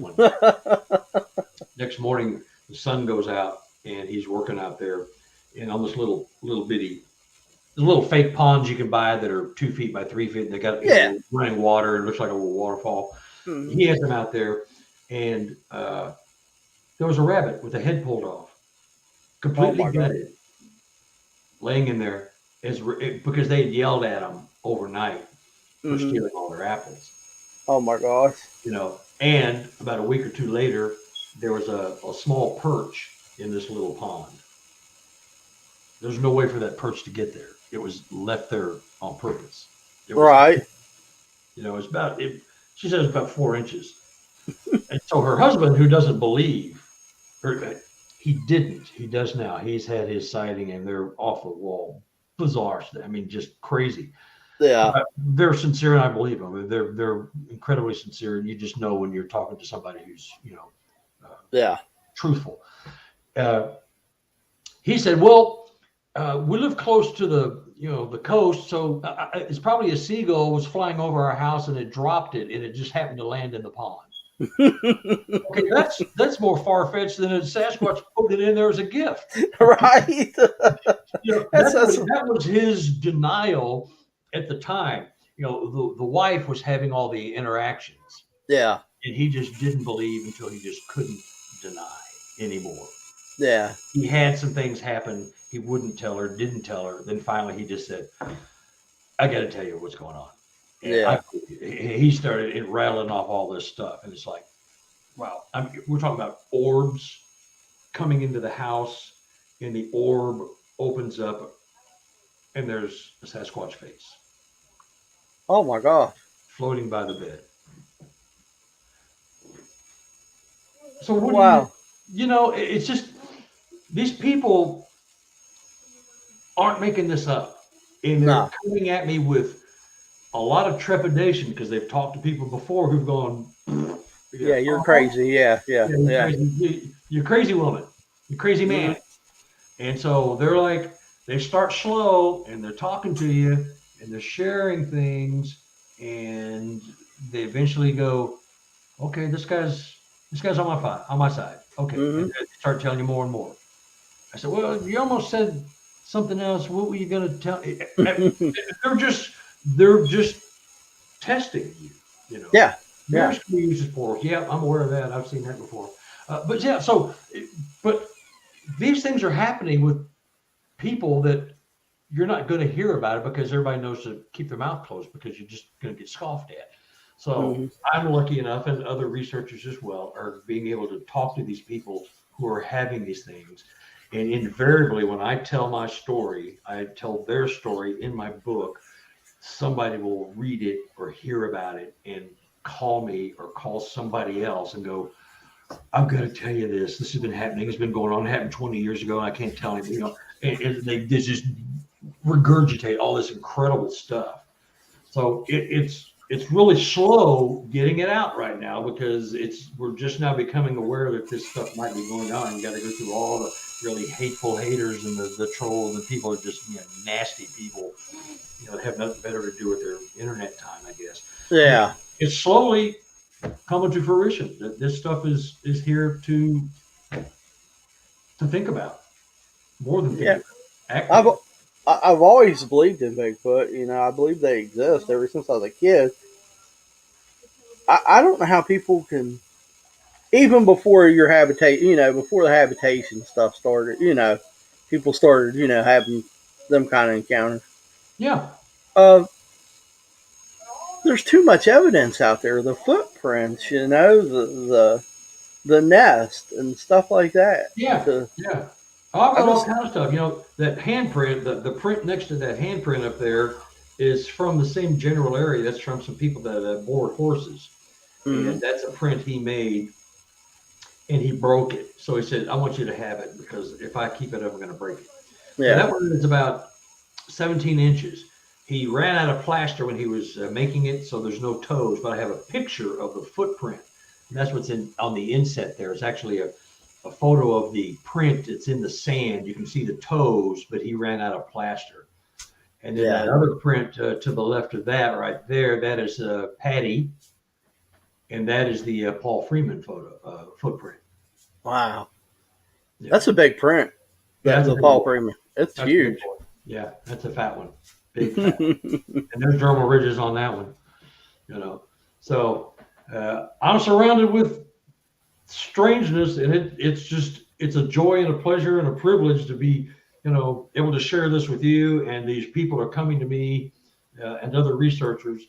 Next morning, the sun goes out and he's working out there and on this little bitty, little fake ponds you can buy that are 2 feet by 3 feet. And they got running water. It looks like a little waterfall. Mm-hmm. He has them out there, and there was a rabbit with the head pulled off, completely gutted, laying in there because they had yelled at him overnight for stealing all their apples. Oh my gosh! And about a week or two later, there was a small perch in this little pond. There's no way for that perch to get there. It was left there on purpose. Right. It's about. She says about 4 inches. And so her husband, who doesn't believe, he didn't. He does now. He's had his sighting, and they're off the wall. bizarre. I mean, just crazy. Yeah. But they're sincere, and I believe them. They're incredibly sincere, and you just know when you're talking to somebody who's Yeah. truthful. Uh, he said, "Well, we live close to the coast, so it's probably a seagull was flying over our house and it dropped it, and it just happened to land in the pond." Okay, that's more far fetched than a Sasquatch put it in there as a gift. Right. That's That was his denial at the time. The wife was having all the interactions, yeah. and he just didn't believe until he just couldn't deny anymore. Yeah. He had some things happen. He wouldn't tell her, didn't tell her. Then finally, he just said, "I got to tell you what's going on." And Yeah. he started rattling off all this stuff, and it's like, wow. We're talking about orbs coming into the house, and the orb opens up, and there's a Sasquatch face Oh my gosh. floating by the bed. So what Wow. it's just these people aren't making this up, and they're No. coming at me with a lot of trepidation because they've talked to people before who've gone, Yeah, you're crazy. Yeah. Yeah. you're Yeah. crazy, you're crazy woman, you crazy man. Mhm. And so they're like, they start slow and they're talking to you and they're sharing things, and they eventually go, okay, this guy's on my side. Okay. And Mhm. they start telling you more and more. I said, well, you almost said something else. What were you going to tell? They're just testing you, yeah. Yeah. Mirrors can be used as portals. Yeah, I'm aware of that. I've seen that before. But yeah, but these things are happening with people that you're not going to hear about it because everybody knows to keep their mouth closed because you're just going to get scoffed at. So Mhm. I'm lucky enough, and other researchers as well, are being able to talk to these people who are having these things. And invariably, when I tell my story, I tell their story in my book, somebody will read it or hear about it and call me or call somebody else and go, I've got to tell you this. This has been happening. It's been going on. It happened 20 years ago, and I can't tell anybody. And they just regurgitate all this incredible stuff. So it's really slow getting it out right now because we're just now becoming aware that this stuff might be going on. You got to go through all the really hateful haters and the trolls, and people are just nasty people. Have nothing better to do with their internet time, I guess. Yeah. But it's slowly coming to fruition that this stuff is here to think about more than think Yeah. about. Actively. I've always believed in Bigfoot. I believe they exist ever since I was a kid. I don't know how people can, even before your habitat, before the habitation stuff started, people started, having them kind of encounters. Yeah. Uh, there's too much evidence out there. The footprints, the nest and stuff like that. Yeah. To, Yeah. I've I got all just, kinds of stuff. That handprint, the print next to that handprint up there is from the same general area. That's from some people that board horses. mm, And that's a print he made, and he broke it. So he said, I want you to have it because if I keep it up, I'm going to break it. Now, yeah, that one is about 17 inches. He ran out of plaster when he was making it, so there's no toes, but I have a picture of the footprint. And that's what's on the inset there. It's actually a photo of the print. It's in the sand. You can see the toes, but he ran out of plaster. And then yeah. that other print to the left of that right there, that is Patty, and that is the Paul Freeman footprint. Wow, Yeah. that's a big print. Yeah, that's a The big Paul boy. Freeman, it's That's a big huge. boy. Yeah, that's a fat one. Big fat one. And there's dermal ridges on that one. So I'm surrounded with strangeness, and it's a joy and a pleasure and a privilege to be able to share this with you. And these people are coming to me and other researchers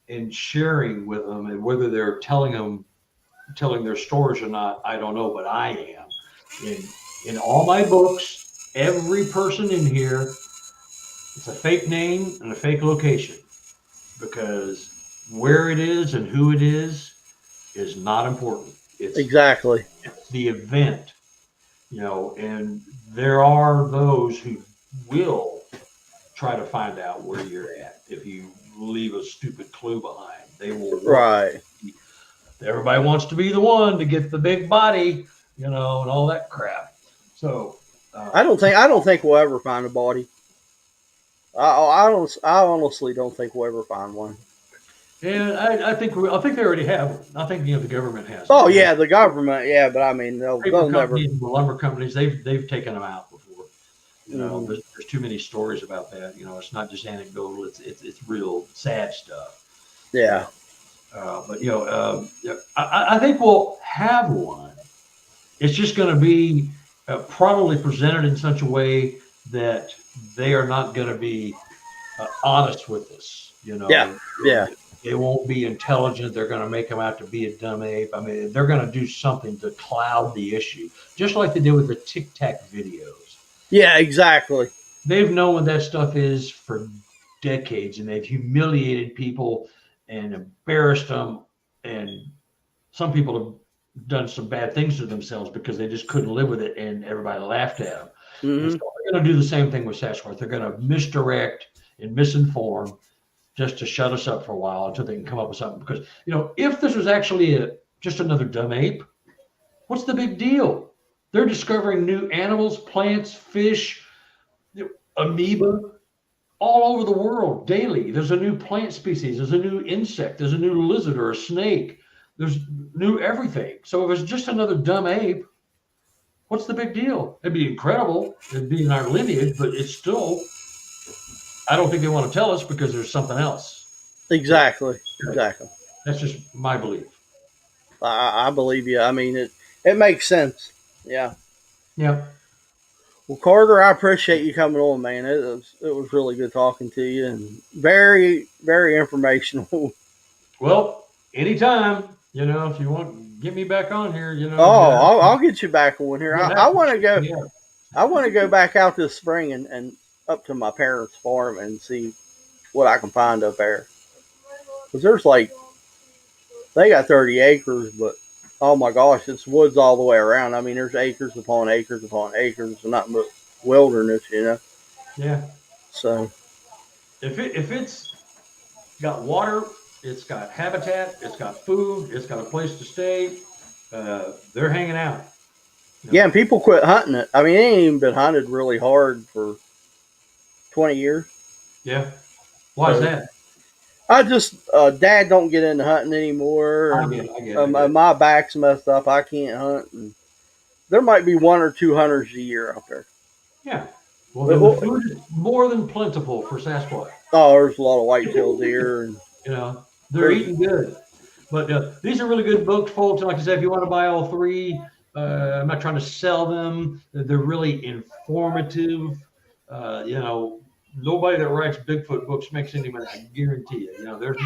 and sharing with them, and whether they're telling their stories or not, I don't know, but I am. In all my books, every person in here, it's a fake name and a fake location, because where it is and who it is not important. Exactly. It's the event, and there are those who will try to find out where you're at. If you leave a stupid clue behind, they will work. Right. Everybody wants to be the one to get the big body, and all that crap. So I don't think we'll ever find a body. I honestly don't think we'll ever find one. and I think they already have. I think the government has. Oh yeah, the government, yeah, but I mean they'll never. Companies, the lumber companies, they've taken them out before. There's too many stories about that. It's not just anecdotal. It's real sad stuff. Yeah. But I think we'll have one. It's just going to be probably presented in such a way that they are not going to be honest with us. Yeah. They won't be intelligent. They're going to make them out to be a dumb ape. I mean, they're going to do something to cloud the issue, just like they did with the Tic Tac videos. Yeah, exactly. They've known what that stuff is for decades, and they've humiliated people and embarrassed them. And some people have done some bad things to themselves because they just couldn't live with it, and everybody laughed at them. And so they're going to do the same thing with Sasquatch. They're going to misdirect and misinform just to shut us up for a while until they can come up with something. Because, if this was actually just another dumb ape, what's the big deal? They're discovering new animals, plants, fish, amoeba, all over the world daily. There's a new plant species. There's a new insect. There's a new lizard or a snake. There's new everything. So if it's just another dumb ape, what's the big deal? It'd be incredible. It'd be in our lineage, but it's still, I don't think they want to tell us because there's something else. Exactly. That's just my belief. I believe you. I mean, it makes sense. Yeah. Yeah. Well, Carter, I appreciate you coming on, man. It was really good talking to you and very, very informational. Well, anytime, if you want, get me back on here, Oh, I'll get you back on here. I want to go. Yeah. I want to go back out this spring and up to my parents' farm and see what I can find up there. Because there's they got 30 acres, but oh my gosh, it's woods all the way around. I mean, there's acres upon acres upon acres, and not but wilderness, Yeah. So if it's got water, it's got habitat, it's got food, it's got a place to stay, they're hanging out. Yeah, and people quit hunting it. I mean, it ain't even been hunted really hard for 20 years. Yeah. Why is that? I just, Dad don't get into hunting anymore. I get it. My back's messed up. I can't hunt. And there might be 1 or 2 hunters a year out there. Yeah. Well, then the food is more than plentiful for Sasquatch. Oh, there's a lot of white-tailed deer. And, they're eating good. But these are really good books, folks. Like I said, if you want to buy all 3, I'm not trying to sell them. They're really informative. Nobody that writes Bigfoot books makes any money. I guarantee you. There's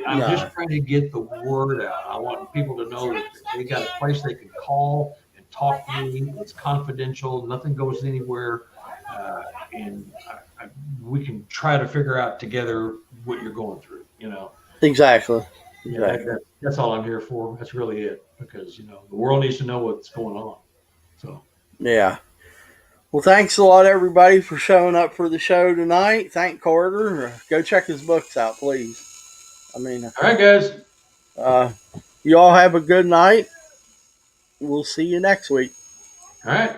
I'm just trying to get the word out. I want people to know that they got a place they can call and talk to me. It's confidential. Nothing goes anywhere. And we can try to figure out together what you're going through, Exactly. That's all I'm here for. That's really it, because the world needs to know what's going on. So yeah. Well, thanks a lot, everybody, for showing up for the show tonight. Thank Carter. Go check his books out, please. I mean, all right, guys. You all have a good night. We'll see you next week. All right.